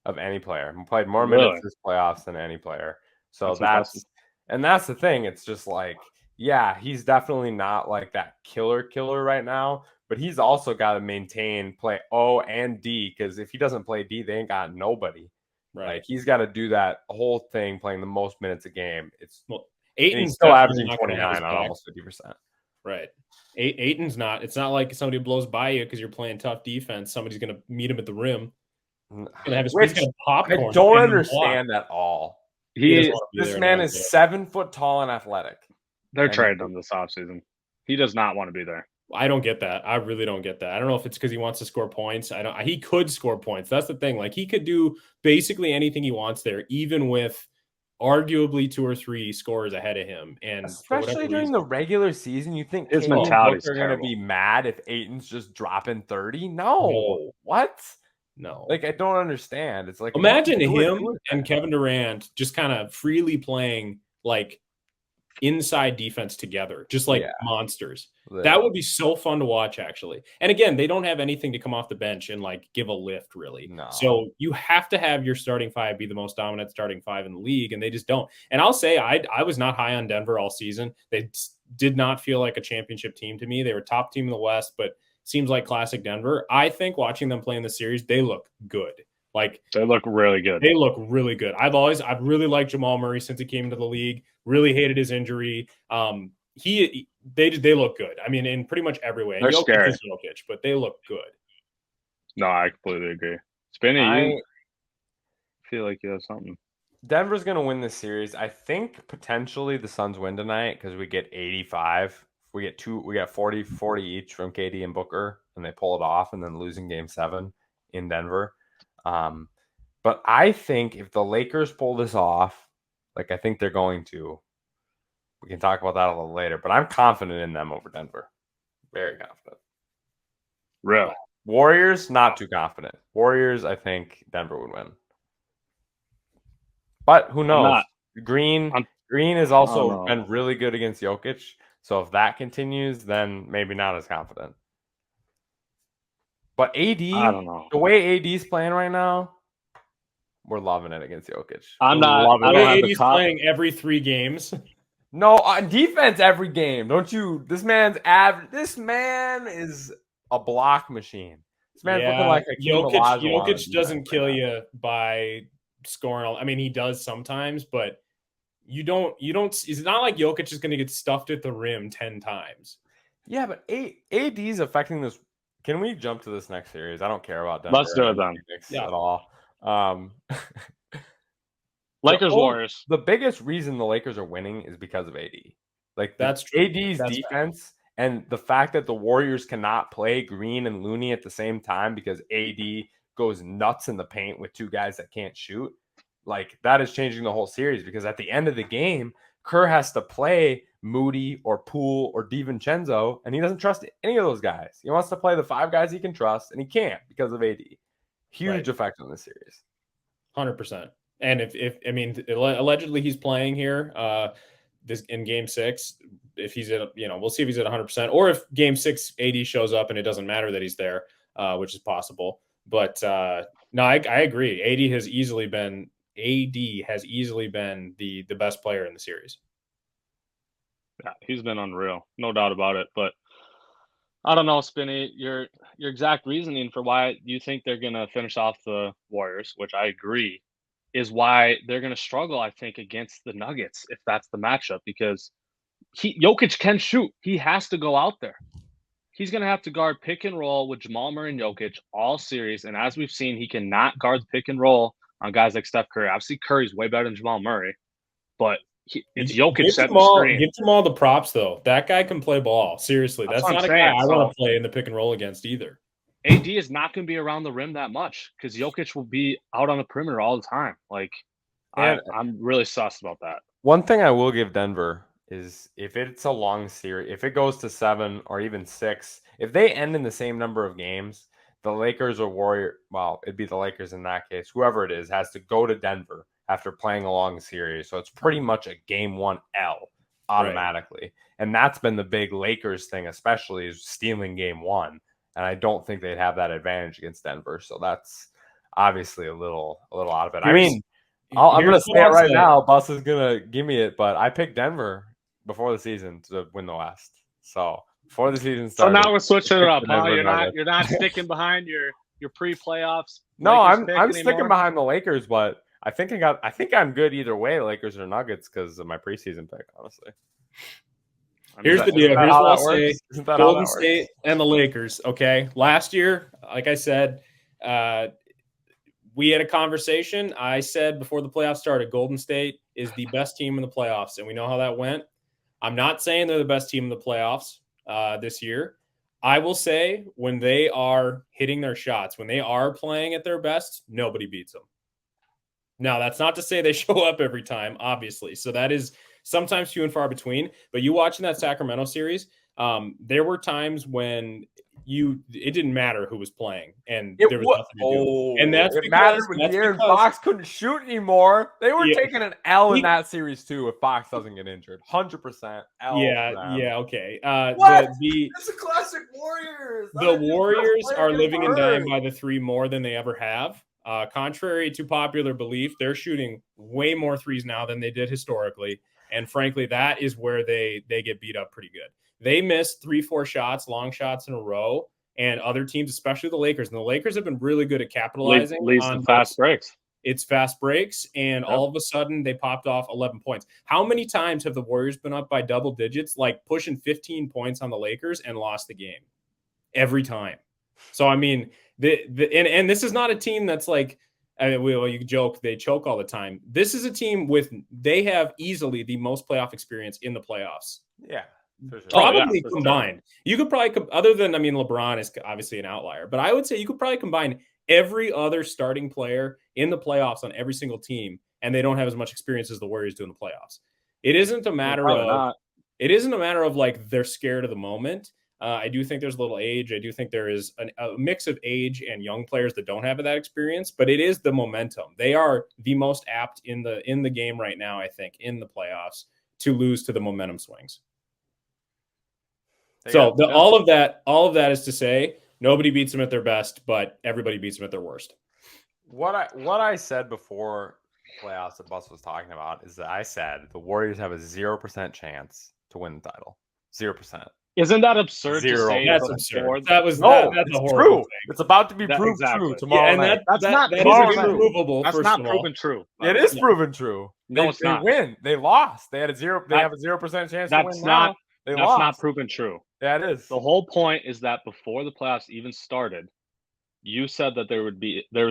of any player. He played more minutes this playoffs than any player. So that's the thing. It's just like, yeah, he's definitely not like that killer right now, but he's also got to play O and D, because if he doesn't play D, they ain't got nobody. Right. Like, he's got to do that whole thing, playing the most minutes a game. He's still averaging 29 on almost 50%. Right. Ayton's not. It's not like somebody blows by you because you're playing tough defense. Somebody's going to meet him at the rim. I don't understand at all. This man is 7 foot tall and athletic. They're trading him this offseason. He does not want to be there. I don't get that. I really don't get that. I don't know if it's because he wants to score points. He could score points. That's the thing. Like, he could do basically anything he wants there, even with arguably 2 or 3 scores ahead of him. And especially during the regular season, you think his mentality are going to be mad if Ayton's just dropping 30? No. What? No. Like, I don't understand. It's like, imagine him and Kevin Durant just kind of freely playing like inside defense together, just like monsters. That would be so fun to watch, actually. And again, they don't have anything to come off the bench and like give a lift, really. No. So you have to have your starting 5 be the most dominant starting 5 in the league, and they just don't. And I'll say I was not high on Denver all season. They did not feel like a championship team to me. They were top team in the West, but seems like classic Denver. I think watching them play in the series, they look good. Like, they look really good. They look really good. I've really liked Jamal Murray since he came into the league. Really hated his injury. They look good. I mean, in pretty much every way. They're scary. Jokic, but they look good. No, I completely agree. Spinny, you feel like you have something. Denver's going to win this series. I think potentially the Suns win tonight because we get 85. We got 40 each from KD and Booker, and they pull it off, and then losing game 7 in Denver. But I think if the Lakers pull this off, like I think they're going to, we can talk about that a little later, but I'm confident in them over Denver. Very confident. Really? Warriors, not too confident. Warriors, I think Denver would win. But who knows? Green has also been really good against Jokic. So if that continues, then maybe not as confident. But AD, I don't know. The way AD's playing right now, we're loving it against Jokic. I'm not loving it. AD's playing every 3 games. No, on defense every game. Don't you? This man is a block machine. This man's looking like a Jokic doesn't kill you by scoring. I mean, he does sometimes, but you don't. It's not like Jokic is going to get stuffed at the rim 10 times. Yeah, but AD's affecting this. Can we jump to this next series? I don't care about Denver. Let's do it then. At all. Lakers Warriors. The biggest reason the Lakers are winning is because of AD. Like, that's true. AD's defense and the fact that the Warriors cannot play Green and Looney at the same time because AD goes nuts in the paint with 2 guys that can't shoot. like that is changing the whole series because at the end of the game, Kerr has to play Moody or Poole or DiVincenzo, and he doesn't trust any of those guys. He wants to play the 5 guys he can trust, and he can't because of AD. Huge effect on the series. 100%. And if I mean, allegedly he's playing here this in Game 6. If he's at, we'll see if he's at 100%, or if Game 6 AD shows up and it doesn't matter that he's there, which is possible. But no, I agree. AD has easily been the best player in the series. Yeah, he's been unreal, no doubt about it. But I don't know, Spinny, your exact reasoning for why you think they're going to finish off the Warriors, which I agree, is why they're going to struggle, I think, against the Nuggets if that's the matchup, because Jokic can shoot. He has to go out there. He's going to have to guard pick and roll with Jamal Murray and Jokic all series. And as we've seen, he cannot guard the pick and roll on guys like Steph Curry. Obviously, Curry's way better than Jamal Murray, but it's Jokic setting the screen. Give Jamal the props, though. That guy can play ball. Seriously, that's not a guy I want to play in the pick and roll against either. AD is not going to be around the rim that much because Jokic will be out on the perimeter all the time. Like, I'm really sussed about that. One thing I will give Denver is if it's a long series, if it goes to 7 or even 6, if they end in the same number of games, the Lakers or it'd be the Lakers in that case, whoever it is, has to go to Denver after playing a long series. So it's pretty much a Game 1 L automatically. Right. And that's been the big Lakers thing, especially, is stealing Game 1. And I don't think they'd have that advantage against Denver. So that's obviously a little out of it. I'm going to say it right now. Bus is going to give me it, but I picked Denver before the season to win the West. So before the season started. So now we're switching it up, huh? You're not sticking behind your pre-playoffs. No, I'm sticking behind the Lakers, but I think I'm good either way, Lakers or Nuggets, because of my preseason pick, honestly. Here's the deal. Here's what I'll say. Golden State and the Lakers, okay? Last year, like I said, we had a conversation. I said before the playoffs started, Golden State is the best team in the playoffs, and we know how that went. I'm not saying they're the best team in the playoffs this year. I will say when they are hitting their shots, when they are playing at their best, nobody beats them. Now, that's not to say they show up every time, obviously. So that is sometimes few and far between. But you watching that Sacramento series, there were times when it didn't matter who was playing, and there was nothing to do. And that's it mattered when De'Aaron Fox couldn't shoot anymore. They were taking an L in that series too if Fox doesn't get injured. 100% L. Yeah, okay. What? It's a classic Warriors. The Warriors are living and dying by the 3 more than they ever have. Contrary to popular belief, they're shooting way more threes now than they did historically. And frankly, that is where they get beat up pretty good. They missed 3-4 shots, long shots in a row, and other teams, especially the Lakers. And the Lakers have been really good at capitalizing on fast breaks. It's fast breaks, and all of a sudden they popped off 11 points. How many times have the Warriors been up by double digits, like pushing 15 points on the Lakers, and lost the game? Every time. So, I mean, and this is not a team that's like, you joke, they choke all the time. This is a team they have easily the most playoff experience in the playoffs. Yeah. Sure. Probably combined. Sure. You could probably, other than, LeBron is obviously an outlier, but I would say you could probably combine every other starting player in the playoffs on every single team, and they don't have as much experience as the Warriors do in the playoffs. It isn't a matter of like they're scared of the moment. I do think there's a little age. I do think there is a mix of age and young players that don't have that experience, but it is the momentum. They are the most apt in the game right now, I think, in the playoffs to lose to the momentum swings. All of that is to say nobody beats them at their best, but everybody beats them at their worst. What I said before playoffs that Bus was talking about is that I said the Warriors have a 0% chance to win the title. 0%. Isn't that absurd? Zero. To say that's absurd. That's a horrible thing. It's about to be proved true tomorrow night. That's not provable. That's not proven true. It is proven true. No, it's not. They win. They lost. They have a 0% chance to win now. That's not proven true. Yeah, it is. The whole point is that before the playoffs even started, you said that there was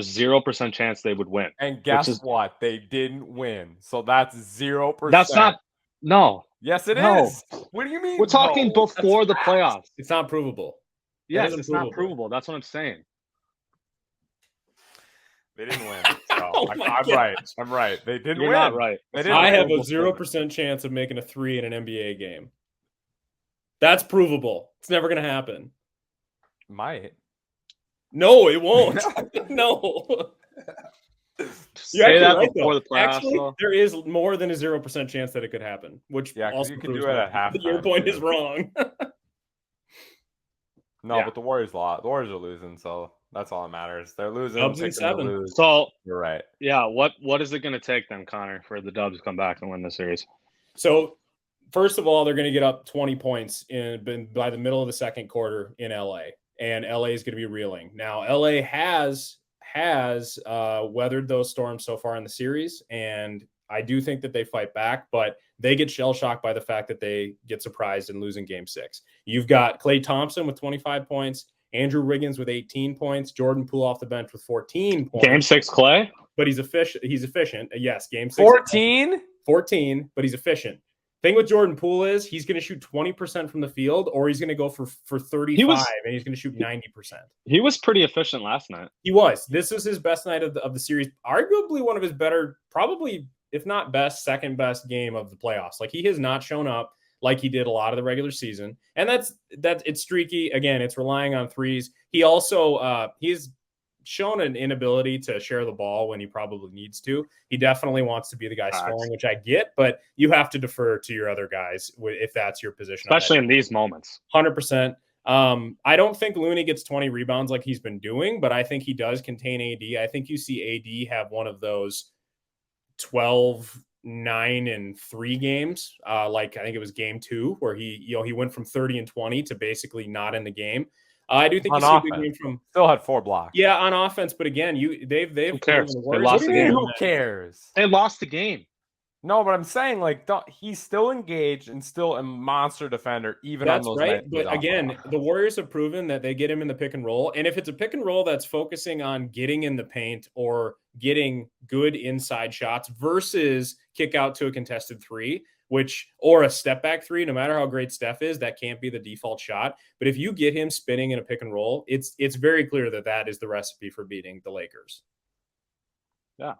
0% chance they would win. And guess what? They didn't win. So that's 0%. That's not. No. Yes, it is. What do you mean? We're talking before the playoffs. It's not provable. Yes, it's not provable. That's what I'm saying. They didn't win. Oh my I'm God. right. I'm right. They didn't You're win. not right. They didn't I win. have a 0% chance of making a 3 in an NBA game. That's provable. It's never going to happen. Might. No, it won't. No. Say that right, before though. the playoffs. Actually, Though. there is more than a 0% chance that it could happen, which Yeah, because also you could proves do it at halftime. your point too. is wrong. No, Yeah. but the Warriors lost. The Warriors are losing, so that's all that matters. They're losing. Dubs in Pick them to 7. lose. So You're right. yeah, what is it going to take then, Connor, for the Dubs to come back and win the series? So, first of all, they're going to get up 20 points by the middle of the second quarter in LA, and LA is going to be reeling. Now, LA has weathered those storms so far in the series, and I do think that they fight back, but they get shell-shocked by the fact that they get surprised in losing Game 6. You've got Klay Thompson with 25 points, Andrew Wiggins with 18 points, Jordan Poole off the bench with 14 points. Game 6, Klay? But he's efficient. Yes, Game 6. 14, but he's efficient. Thing with Jordan Poole is he's going to shoot 20% from the field, or he's going to go for 35, and he's going to shoot 90%. He was pretty efficient last night. He was. This was his best night of the series. Arguably one of his better, probably, if not best, second best game of the playoffs. Like, he has not shown up like he did a lot of the regular season. And that's it's streaky. Again, it's relying on threes. He also, he's shown an inability to share the ball when he probably needs to. He definitely wants to be the guy scoring, which I get, but you have to defer to your other guys if that's your position. Especially in these moments. 100%. I don't think Looney gets 20 rebounds like he's been doing, but I think he does contain AD. I think you see AD have one of those 12, 9, and 3 games. Like I think it was game 2 where he went from 30 and 20 to basically not in the game. I do think on you see offense. a good game from Still had 4 blocks. Yeah, on offense, but again, they've Who cares? The They lost the game. Who cares? They lost the game. No, but I'm saying he's still engaged and still a monster defender, even That's on those right. nights. But again, the Warriors have proven that they get him in the pick and roll. And if it's a pick and roll that's focusing on getting in the paint or getting good inside shots versus kick out to a contested 3, or a step back 3, no matter how great Steph is, that can't be the default shot. But if you get him spinning in a pick and roll, it's very clear that is the recipe for beating the Lakers. Yeah.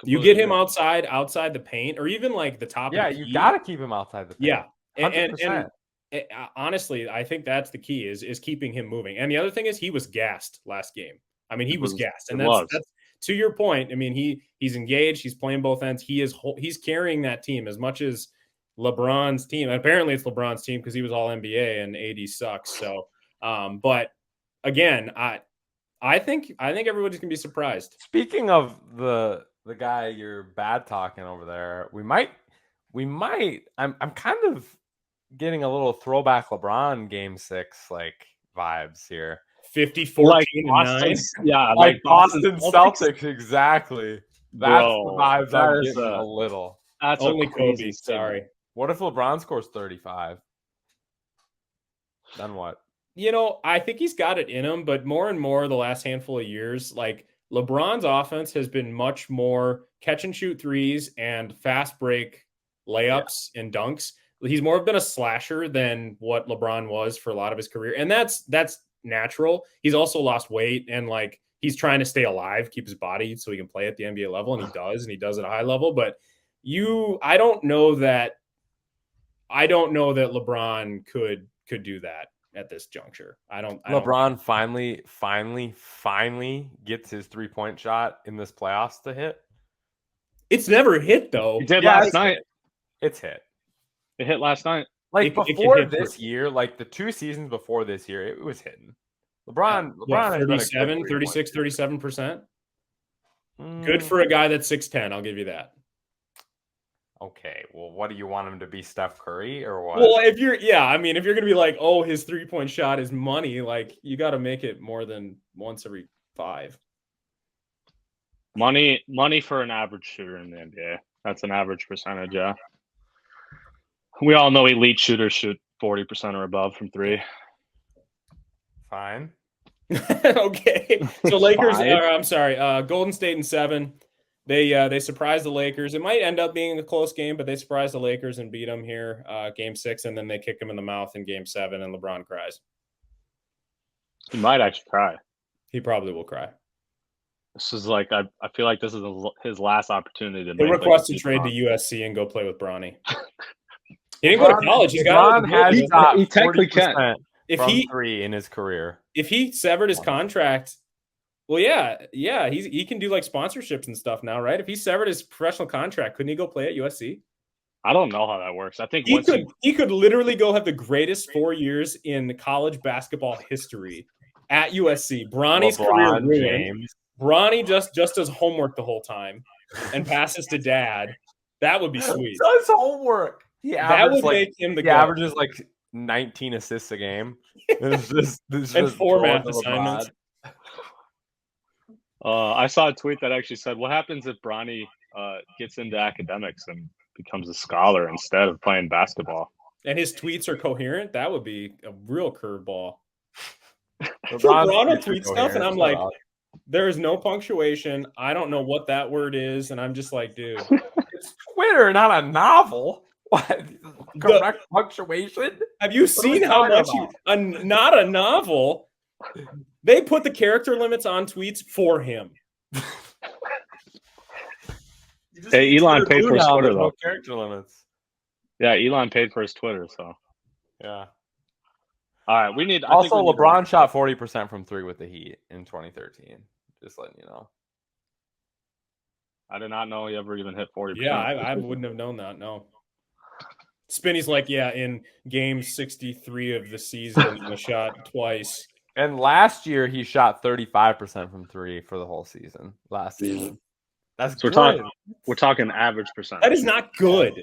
You get him outside the paint, or even like the top. Yeah, you got to keep him outside the paint. Yeah, 100%. and honestly, I think that's the key is keeping him moving. And the other thing is he was gassed last game. I mean, he was gassed, and that's to your point. I mean, he's engaged. He's playing both ends. He's carrying that team as much as LeBron's team. Apparently, it's LeBron's team because he was all NBA and AD sucks. So, but again, I think everybody's gonna be surprised. Speaking of the guy you're bad talking over there, we might. I'm kind of getting a little throwback LeBron Game 6 like vibes here. 50-14 like and Boston, 9. Yeah, like Boston Celtics. Exactly. That's Bro, the vibes that I'm is getting a little. That's only crazy Kobe. Sorry. What if LeBron scores 35? Then what? I think he's got it in him, but more and more the last handful of years, like LeBron's offense has been much more catch and shoot threes and fast break layups and dunks. He's more been a slasher than what LeBron was for a lot of his career. And that's natural. He's also lost weight and like he's trying to stay alive, keep his body so he can play at the NBA level. And he does at a high level. But I don't know that LeBron could do that at this juncture. LeBron finally gets his 3-point shot in this playoffs to hit. It's never hit though. He did last night. It's hit. It hit last night. Like before this year, like the 2 seasons before this year, it was hitting. LeBron 37%. Good for a guy that's 6'10", I'll give you that. Okay, well, what do you want him to be, Steph Curry or what? Well, if you're going to be like, oh, his 3-point shot is money, like you got to make it more than once every 5. Money for an average shooter in the NBA. That's an average percentage, yeah. We all know elite shooters shoot 40% or above from 3. Fine. Okay. So Lakers, Golden State in 7. They surprised the Lakers. It might end up being a close game, but they surprised the Lakers and beat them here, Game 6, and then they kick them in the mouth in Game 7, and LeBron cries. He might actually cry. He probably will cry. This is like I feel like this is his last opportunity to They make request like a trade to USC and go play with Bronny. He didn't go to college. He's got LeBron has shot he technically can. from 3 in his career. If he severed his contract, well, yeah, he can do like sponsorships and stuff now, right? If he severed his professional contract, couldn't he go play at USC? I don't know how that works. I think he could literally go have the greatest 4 years in college basketball history at USC. Bronny's career ruined. Bronny just does homework the whole time and passes to dad. That would be sweet. Does homework. That would make him the he averages like 19 assists a game. This and 4 math assignments. I saw a tweet that actually said, "What happens if Bronny gets into academics and becomes a scholar instead of playing basketball?" And his tweets are coherent. That would be a real curveball. LeBron will tweet stuff, and I'm like, there is no punctuation. I don't know what that word is, and I'm just like, dude, it's Twitter, not a novel. What? Correct punctuation? Have you seen how much not a novel? They put the character limits on tweets for him. Hey, Elon paid for his Twitter, though. No character limits. Yeah, Elon paid for his Twitter, so. Yeah. All right, we need. Also, LeBron shot 40% from 3 with the Heat in 2013. Just letting you know. I did not know he ever even hit 40%. Yeah, I wouldn't have known that. No. Spinny's like, yeah, in game 63 of the season, he shot twice. And last year, he shot 35% from 3 for the whole season. Last season. That's so good. We're talking average percentage. That is not good.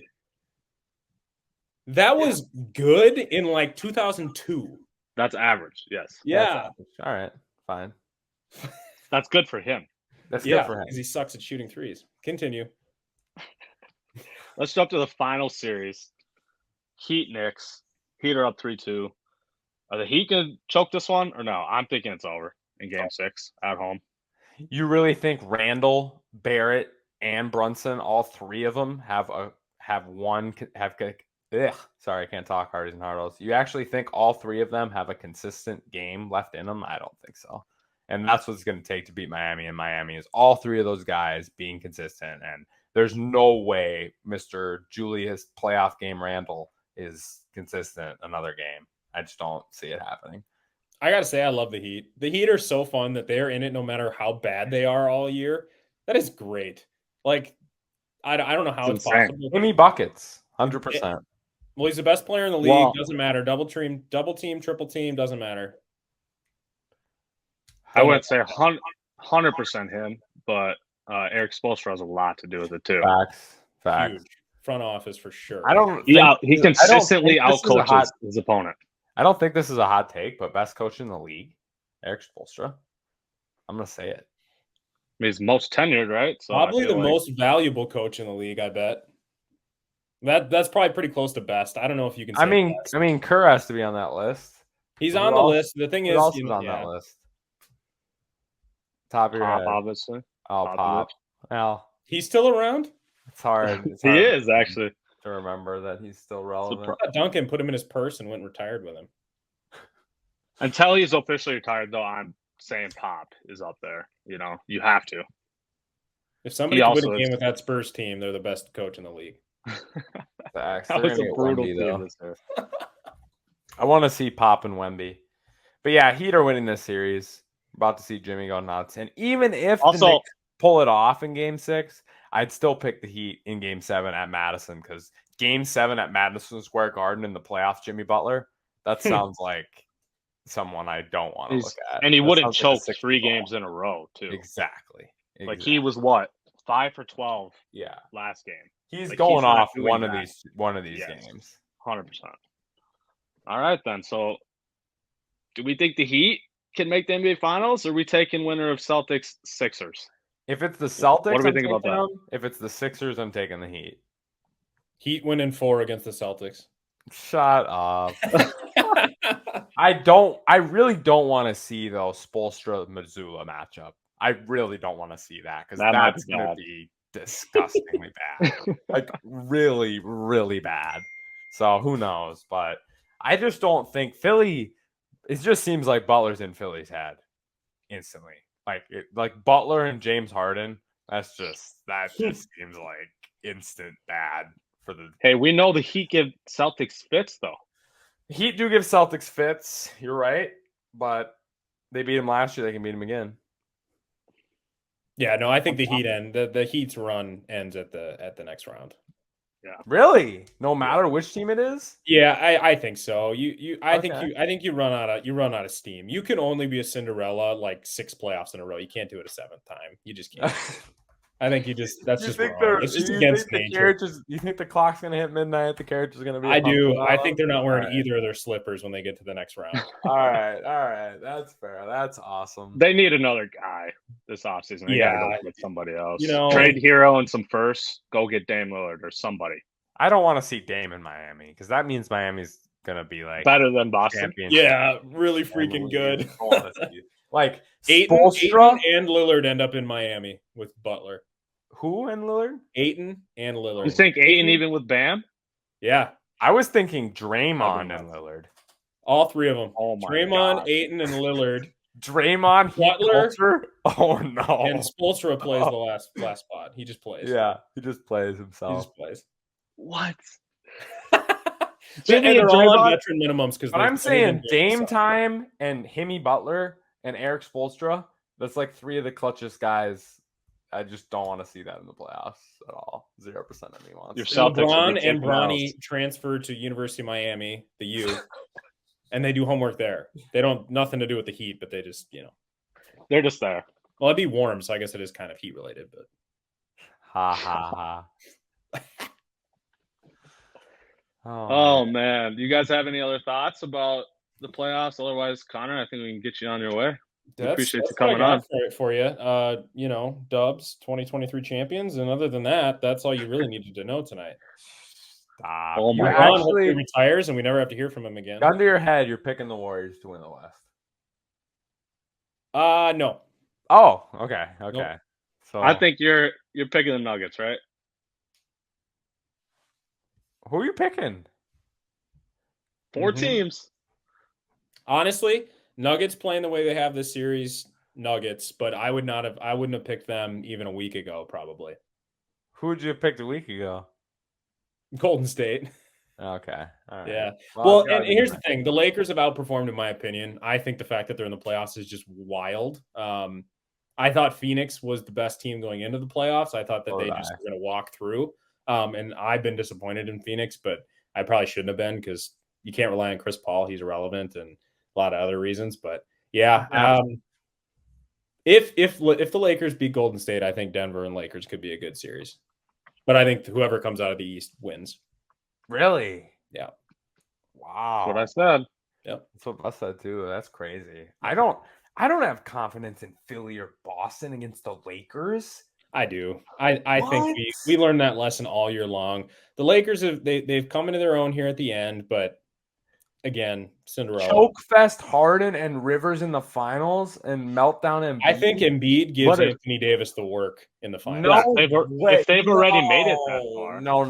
That was good in like 2002. That's average, yes. Yeah. All right, fine. That's good for him. That's good for him. Because he sucks at shooting threes. Continue. Let's jump to the final series. Heat Knicks. Heat are up 3-2. Are the Heat going to choke this one or no? I'm thinking it's over in game 6 at home. You really think Randall, Barrett, and Brunson, all 3 of them sorry, I can't talk. Hardies and Hardos. You actually think all 3 of them have a consistent game left in them? I don't think so. And that's what it's going to take to beat Miami. And Miami is all 3 of those guys being consistent. And there's no way Mr. Julius playoff game Randall is consistent another game. I just don't see it happening. I got to say, I love the Heat. The Heat are so fun that they're in it no matter how bad they are all year. That is great. Like, I don't know how it's possible. Give me buckets, 100%. Well, he's the best player in the league. Well, doesn't matter. Double team, triple team, doesn't matter. I wouldn't say 100% him, but Eric Spoelstra has a lot to do with it too. Facts. Huge. Front office for sure. He consistently outcoaches his opponent. I don't think this is a hot take, but best coach in the league, Eric Spoelstra. I'm gonna say it. I mean, he's most tenured, right? So probably the most valuable coach in the league. I bet. That's probably pretty close to best. I don't know if you can. Say I mean, Kerr has to be on that list. He's on the list. The thing is, he's on that list. Top of your head, obviously. Oh, Pop. Well, he's still around. It's hard. He is actually to remember that he's still relevant. Duncan put him in his purse and went and retired with him. Until he's officially retired, though, I'm saying Pop is up there. You know, you have to. If somebody can win a game with that Spurs team, they're the best coach in the league. Facts. That was a brutal team this year. I want to see Pop and Wemby. But yeah, Heat are winning this series. About to see Jimmy go nuts. And even if the Knicks pull it off in game 6, I'd still pick the Heat in game 7 at Madison, because game 7 at Madison Square Garden in the playoffs, Jimmy Butler, that sounds like someone I don't want to look at. And he wouldn't choke 3 games in a row, too. Exactly. Like he was what? 5 for 12 last game. He's like, going off one of these games. 100%. All right, then. So do we think the Heat can make the NBA Finals, or are we taking winner of Celtics Sixers? If it's the Celtics, what do we think about that? If it's the Sixers, I'm taking the Heat. Heat winning 4 against the Celtics. Shut up. I really don't want to see though Spoelstra Mazzulla matchup. I really don't want to see that, because that's going to be disgustingly bad. Like really, really bad. So who knows? But I just don't think Philly. It just seems like Butler's in Philly's head instantly. like Butler and James Harden. That just seems like instant bad for the Hey, we know the Heat give Celtics fits though. Heat. Do give Celtics fits. You're right, but they beat him last year. They can beat him again. Yeah, no, I think the Heat the Heat's run ends at the next round. Yeah. Really? No matter which team it is? Yeah, I think so. I think you run out of steam. You can only be a Cinderella like 6 playoffs in a row. You can't do it a 7th time. You just can't. I think that's just wrong. It's just against nature. You think the clock's gonna hit midnight? The carriage is gonna be. I do. I think they're not wearing either of their slippers when they get to the next round. All right. That's fair. That's awesome. They need another guy this offseason. They gotta go with somebody else. You know, trade Hero and some firsts. Go get Dame Lillard or somebody. I don't want to see Dame in Miami because that means Miami's gonna be like better than Boston. Yeah, really freaking good. Like Ayton and Lillard end up in Miami with Butler. Who and Lillard? Ayton and Lillard. You think Ayton even with Bam? Yeah. I was thinking Draymond and Lillard. All 3 of them. Oh my Draymond, God. Ayton, and Lillard. Draymond, Butler. Oh no. And Spoelstra plays the last spot. He just plays. Yeah, he just plays himself. He just plays. What? Jimmy and they're all on veteran minimums because. But I'm saying Dame time and Himmy Butler and Eric Spoelstra. That's like 3 of the clutchest guys. I just don't want to see that in the playoffs at all. 0% of me wants. LeBron and Bronny transferred to University of Miami, the U, and they do homework there. They don't nothing to do with the Heat, but they just they're just there. Well, it'd be warm, so I guess it is kind of Heat related. But ha ha ha. Oh man, do you guys have any other thoughts about the playoffs? Otherwise, Connor, I think we can get you on your way. Appreciate you coming on. For you, Dubs 2023 champions, and other than that, that's all you really needed to know tonight. Stop. Oh my God! Hopefully he retires, and we never have to hear from him again. Gun to your head, you're picking the Warriors to win the West. No. Oh, okay. Nope. So I think you're picking the Nuggets, right? Who are you picking? 4 teams. Honestly, Nuggets playing the way they have this series, Nuggets, but I wouldn't have picked them even a week ago, probably. Who would you have picked a week ago? Golden State. Okay. All right. Yeah. Well, and here's the thing. The Lakers have outperformed, in my opinion. I think the fact that they're in the playoffs is just wild. I thought Phoenix was the best team going into the playoffs. I thought that they just were going to walk through. And I've been disappointed in Phoenix, but I probably shouldn't have been because you can't rely on Chris Paul. He's irrelevant and a lot of other reasons. But yeah. If the Lakers beat Golden State, I think Denver and Lakers could be a good series. But I think whoever comes out of the East wins. Really? Yeah. Wow. That's what I said. Yep. That's what I said too. That's crazy. I don't have confidence in Philly or Boston against the Lakers. I do. I think we learned that lesson all year long. The Lakers they've come into their own here at the end, but again, Cinderella. Choke fest Harden and Rivers in the finals and meltdown Embiid. I think Embiid gives Anthony Davis the work in the finals. No, if they've already made it that far. No.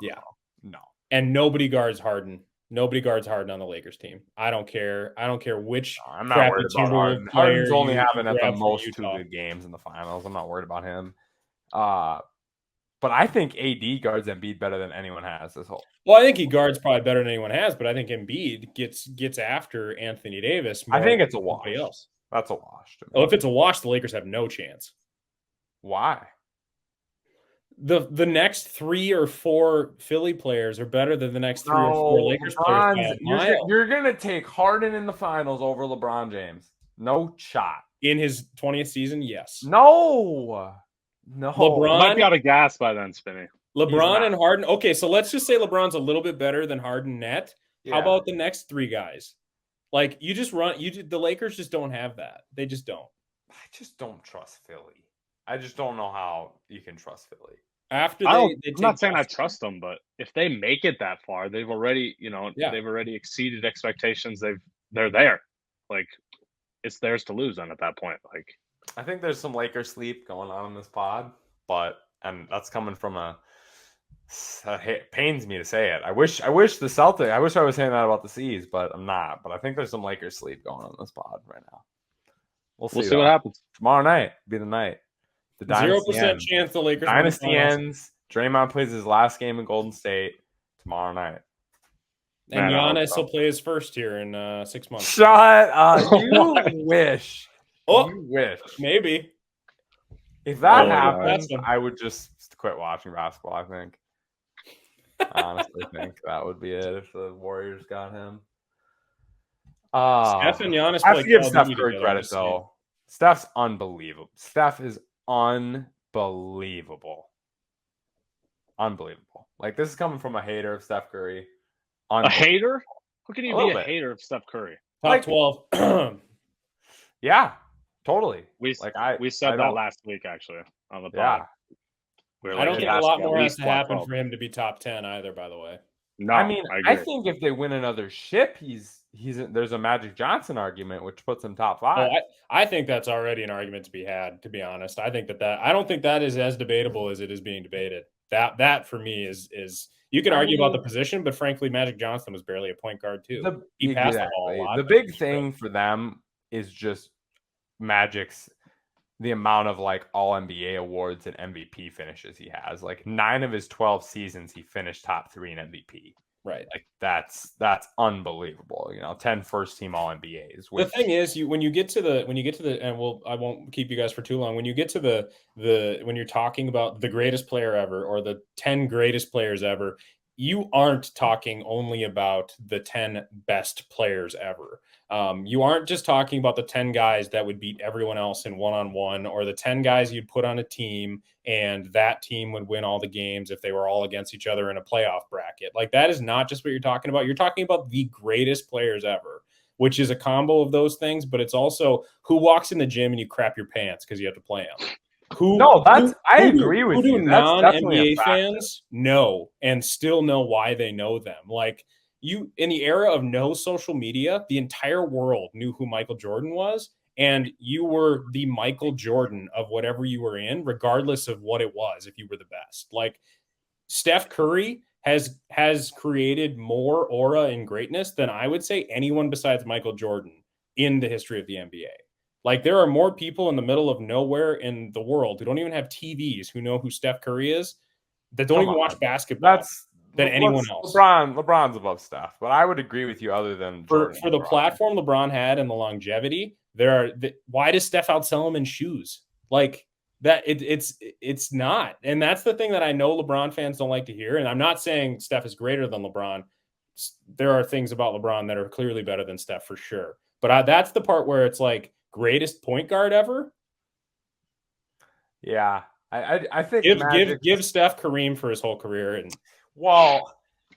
Yeah. No. And nobody guards Harden. Nobody guards Harden on the Lakers team. I don't care. which. I'm not worried about Harden. Harden's only having at the most 2 good games in the finals. I'm not worried about him. But I think AD guards Embiid better than anyone has this whole. Well, I think he guards probably better than anyone has, but I think Embiid gets after Anthony Davis. I think it's a wash. Else. That's a wash. Oh, if it's a wash, the Lakers have no chance. Why? The next 3 or 4 Philly players are better than the next 3 or 4 Lakers players. You're going to take Harden in the finals over LeBron James. No shot. In his 20th season, yes. No. LeBron might be out of gas by then, Spinny. LeBron and Harden. Okay, so let's just say LeBron's a little bit better than Harden net. Yeah. How about the next 3 guys? Like the Lakers just don't have that. They just don't. I just don't trust Philly. I just don't know how you can trust Philly. I'm not saying I trust them, but if they make it that far, they've already, they've already exceeded expectations. They're there. Like, it's theirs to lose then at that point. Like, I think there's some Lakers sleep going on in this pod, and that's coming from it pains me to say it. I wish I was saying that about the C's, but I'm not. But I think there's some Lakers sleep going on in this pod right now. We'll We'll see see what happens. Tomorrow night be the night. The 0% chance the Lakers win the dynasty finals. ends. Draymond plays his last game in Golden State tomorrow night. And Giannis will play his first here in 6 months. Shut up. You wish. Oh, you wish. Maybe. If that happens, I would just quit watching basketball, I think. I honestly think that would be it if the Warriors got him. Steph and Giannis I have to give Steph Curry Curry credit, though. Steph's unbelievable. Steph is unbelievable. Unbelievable. Like, this is coming from a hater of Steph Curry. A hater? How can you be a hater of Steph Curry? Top 12. Yeah, totally. We said that last week, actually, on the pod. I don't think a lot more has to happen for him to be top 10 either, by the way. No, I mean, I think if they win another ship, there's a Magic Johnson argument, which puts him top 5. Oh, I think that's already an argument to be had, to be honest. I think I don't think that is as debatable as it is being debated. That for me is you can argue about the position, but frankly, Magic Johnson was barely a point guard too. He passed the ball a lot. The big thing for them is just Magic's the amount of like all NBA awards and MVP finishes he has. Like 9 of his 12 seasons, he finished top 3 in MVP. Right. Like that's unbelievable. 10 first team all NBAs. The thing is, when you get to the and I won't keep you guys for too long. When you get to the when you're talking about the greatest player ever or the 10 greatest players ever, you aren't talking only about the 10 best players ever. You aren't just talking about the 10 guys that would beat everyone else in one-on-one or the 10 guys you'd put on a team and that team would win all the games if they were all against each other in a playoff bracket. Like, that is not just what you're talking about. You're talking about the greatest players ever, which is a combo of those things, but it's also who walks in the gym and you crap your pants because you have to play them. I agree with you. Non-NBA fans know and still know why they know them. Like, you, in the era of no social media, the entire world knew who Michael Jordan was, and you were the Michael Jordan of whatever you were in, regardless of what it was, if you were the best. Like, Steph Curry has created more aura and greatness than I would say anyone besides Michael Jordan in the history of the NBA. Like, there are more people in the middle of nowhere in the world who don't even have TVs who know who Steph Curry is, that don't even watch basketball than anyone else. LeBron's above Steph, but I would agree with you other than for the platform LeBron had and the longevity, why does Steph outsell him in shoes? Like, that it's not. And that's the thing that I know LeBron fans don't like to hear. And I'm not saying Steph is greater than LeBron. There are things about LeBron that are clearly better than Steph for sure. But that's the part where it's like, greatest point guard ever? Yeah. I think give Steph Kareem for his whole career. And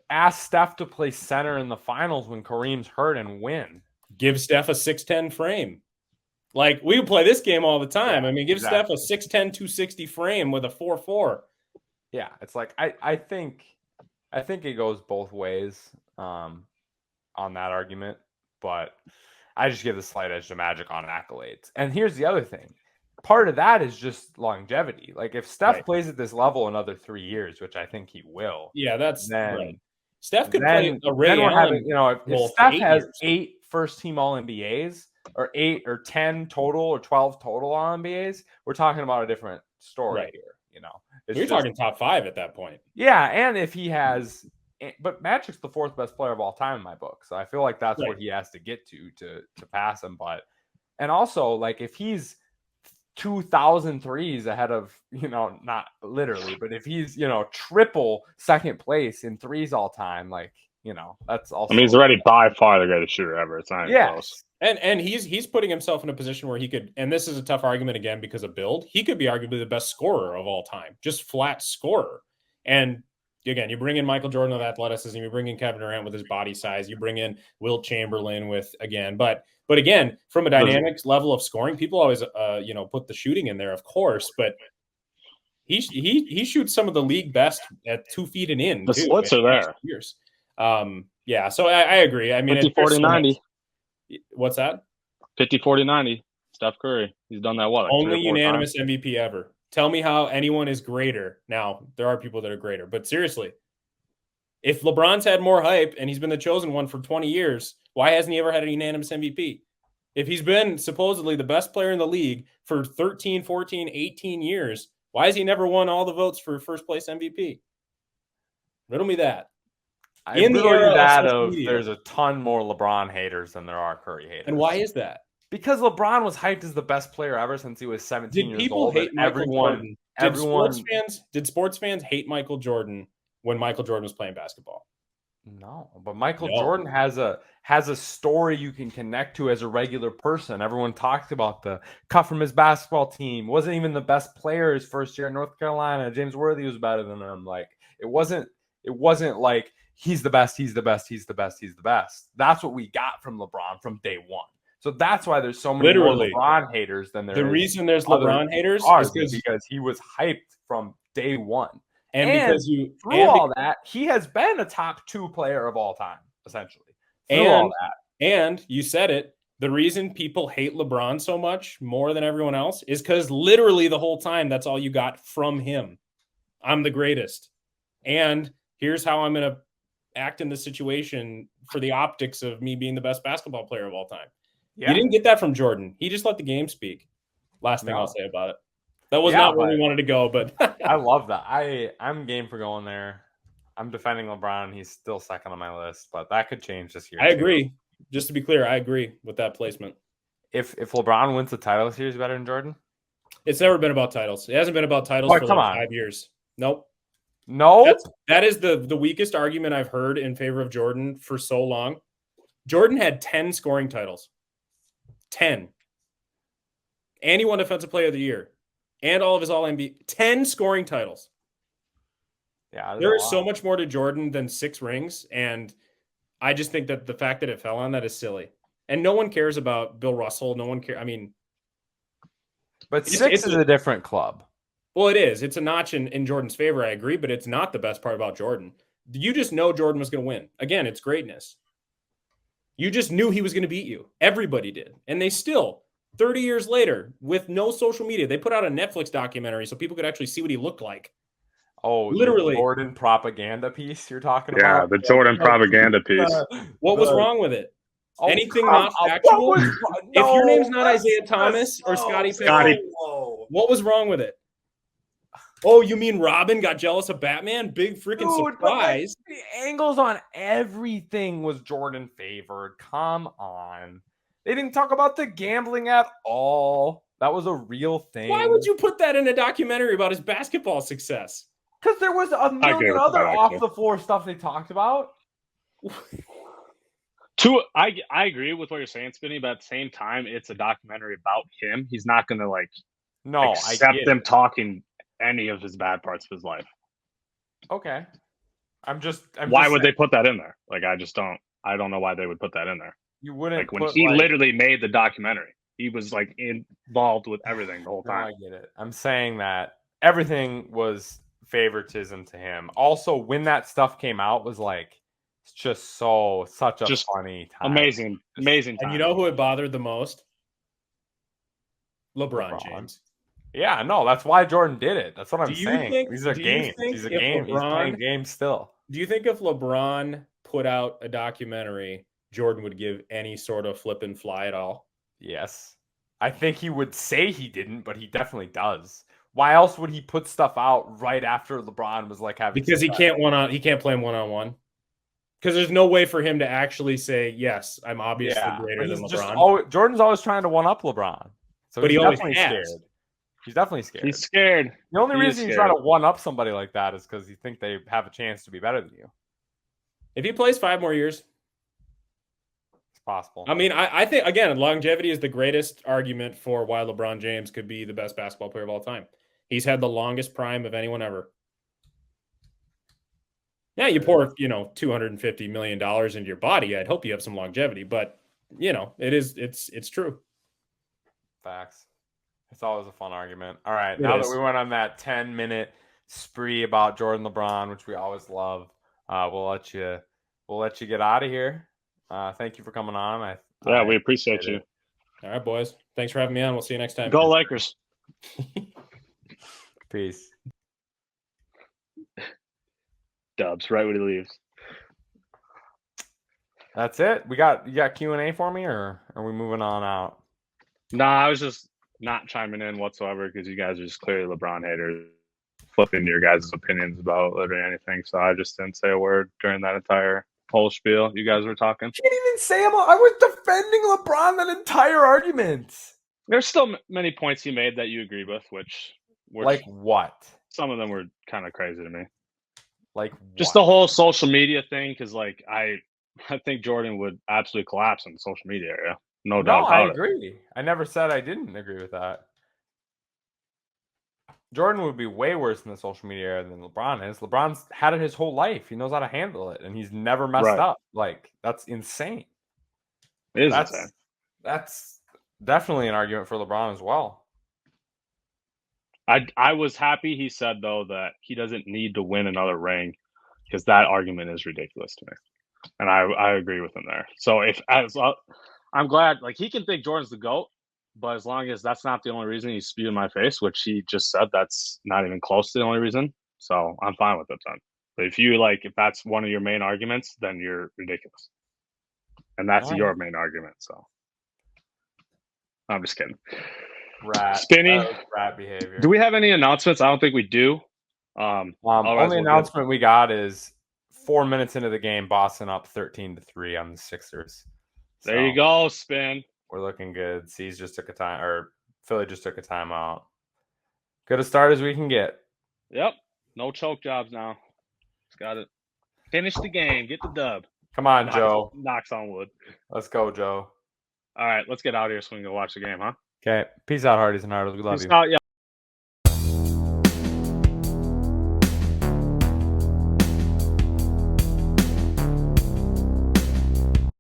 ask Steph to play center in the finals when Kareem's hurt and win. Give Steph a 6'10" frame. Like, we play this game all the time. I mean, give Steph a 6'10", 260 frame with a 4'4". Yeah, it's like I think it goes both ways on that argument, but I just give the slight edge to Magic on accolades. And here's the other thing. Part of that is just longevity. Like, if Steph plays at this level another 3 years, which I think he will. Yeah, Steph could play a Ray Allen. If Steph has 8 first-team All-NBAs or 8 or 10 total or 12 total All-NBAs, we're talking about a different story here. You're talking top 5 at that point. Yeah, and if he has – but Magic's the 4th best player of all time in my book, so I feel like that's what he has to get to pass him. But and also, like, if he's 2,000 threes ahead of, not literally, but if he's, triple second place in threes all time, like, that's also. I mean, he's already by far the greatest shooter ever. It's not even close. And he's putting himself in a position where he could, and this is a tough argument again because of build, he could be arguably the best scorer of all time, just flat scorer. And again, you bring in Michael Jordan with athleticism, you bring in Kevin Durant with his body size, you bring in Wilt Chamberlain with, but again, from a dynamics level of scoring, people always, put the shooting in there, of course, but he shoots some of the league best at 2 feet and in. The splits are there. Years. So I agree. I mean, 50-40-90. What's that? 50-40-90. Steph Curry. He's done that only unanimous times? MVP ever. Tell me how anyone is greater. Now, there are people that are greater, but seriously, if LeBron's had more hype and he's been the chosen one for 20 years, why hasn't he ever had a unanimous MVP? If he's been supposedly the best player in the league for 13, 14, 18 years, why has he never won all the votes for first place MVP? Riddle me that. I In the riddle era you that of social of media. there's a ton more LeBron haters than there are Curry haters. And why is that? Because LeBron was hyped as the best player ever since he was 17 Did years people old. hate Michael Jordan? Did sports fans hate Michael Jordan when Michael Jordan was playing basketball? No, but Michael Jordan has a story you can connect to as a regular person. Everyone talks about the cut from his basketball team. Wasn't even the best player his first year in North Carolina. James Worthy was better than him. Like it wasn't like he's the best, he's the best, he's the best, he's the best. That's what we got from LeBron from day one. So that's why there's so many more LeBron haters than there is. The reason there's LeBron haters is because he was hyped from day one. And because through all that, he has been a top 2 player of all time, essentially. All that. And you said it, the reason people hate LeBron so much more than everyone else is because literally the whole time that's all you got from him. I'm the greatest. And here's how I'm going to act in this situation for the optics of me being the best basketball player of all time. Yeah. You didn't get that from Jordan. He just let the game speak. Last thing I'll say about it. That was not where we wanted to go, but I love that. I'm game for going there. I'm defending LeBron. He's still second on my list, but that could change this year. I agree. Just to be clear, I agree with that placement. If LeBron wins the title this year, is better than Jordan? It's never been about titles. It hasn't been about titles for like 5 years. Nope. No? That is the weakest argument I've heard in favor of Jordan for so long. Jordan had 10 scoring titles. 10. And he won Defensive Player of the Year. And all of his All-NBA. 10 scoring titles. Yeah, there is so much more to Jordan than 6 rings. And I just think that the fact that it fell on that is silly. And no one cares about Bill Russell. No one cares. I mean. But 6 is a different club. Well, it is. It's a notch in Jordan's favor, I agree. But it's not the best part about Jordan. You just know Jordan was going to win. Again, it's greatness. You just knew he was going to beat you. Everybody did. And they still, 30 years later, with no social media, they put out a Netflix documentary so people could actually see what he looked like. Oh, literally. The Jordan propaganda piece you're talking about? Yeah, the Jordan propaganda piece. What was wrong with it? Anything not factual? If your name's not Isaiah Thomas or Scottie Pippen, what was wrong with it? Oh, you mean Robin got jealous of Batman? Big freaking surprise. The angles on everything was Jordan favored. Come on. They didn't talk about the gambling at all. That was a real thing. Why would you put that in a documentary about his basketball success? Because there was a million other off-the-floor stuff they talked about. I agree with what you're saying, Spinny, but at the same time, it's a documentary about him. He's not going to, accept them talking any of his bad parts of his life. Okay. Why would they put that in there? I don't know why they would put that in there. You wouldn't when he literally made the documentary. He was involved with everything the whole time. I get it. I'm saying that everything was favoritism to him. Also, when that stuff came out was it's just such a funny time. Amazing time. And you know who it bothered the most? LeBron James. Yeah, no, that's why Jordan did it. That's what I'm saying. These are games. He's playing games still. Do you think if LeBron put out a documentary, Jordan would give any sort of flip and fly at all? Yes. I think he would say he didn't, but he definitely does. Why else would he put stuff out right after LeBron was having because he can't play him one-on-one? Because there's no way for him to actually say, yes, I'm obviously greater than LeBron. Jordan's always trying to one-up LeBron. So but he's definitely scared. He's definitely scared. He's scared. The only reason you try to one-up somebody like that is because you think they have a chance to be better than you. If he plays 5 more years, it's possible. I mean, I think, again, longevity is the greatest argument for why LeBron James could be the best basketball player of all time. He's had the longest prime of anyone ever. Yeah, you pour, $250 million into your body. I'd hope you have some longevity, but it's true. Facts. It's always a fun argument. All right, now that we went on that 10-minute spree about Jordan LeBron, which we always love, we'll let you get out of here. Thank you for coming on. We appreciate you. All right, boys. Thanks for having me on. We'll see you next time. Go Lakers. Peace. Dubs right when he leaves. That's it. You got Q&A for me, or are we moving on out? No, I was just not chiming in whatsoever because you guys are just clearly LeBron haters, flipping your guys' opinions about literally anything. So I just didn't say a word during that entire whole spiel you guys were talking. You didn't even say I was defending LeBron that entire argument. There's still many points he made that you agree with, which like what? Some of them were kind of crazy to me. Like just the whole social media thing, because like I think Jordan would absolutely collapse in the social media area. No doubt about it. I agree. I never said I didn't agree with that. Jordan would be way worse in the social media area than LeBron is. LeBron's had it his whole life. He knows how to handle it, and he's never messed up. Like, that's insane. It is insane. That's definitely an argument for LeBron as well. I was happy he said, though, that he doesn't need to win another ring, because that argument is ridiculous to me. And I agree with him there. So I'm glad, like, he can think Jordan's the GOAT, but as long as that's not the only reason he's spewing in my face, which he just said that's not even close to the only reason. So I'm fine with it then. But if that's one of your main arguments, then you're ridiculous. And that's your main argument. So I'm just kidding. Spinny. Rat behavior. Do we have any announcements? I don't think we do. Only announcement we got is 4 minutes into the game, Boston up 13-3 on the Sixers. So, there you go, Spin. We're looking good. Philly just took a timeout. Good a start as we can get. Yep. No choke jobs now. Just got to finish the game. Get the dub. Come on, Joe. Knocks on wood. Let's go, Joe. All right, let's get out of here so we can go watch the game, huh? Okay. Peace out, Hardies and Hardles. We love you. Peace out, yeah.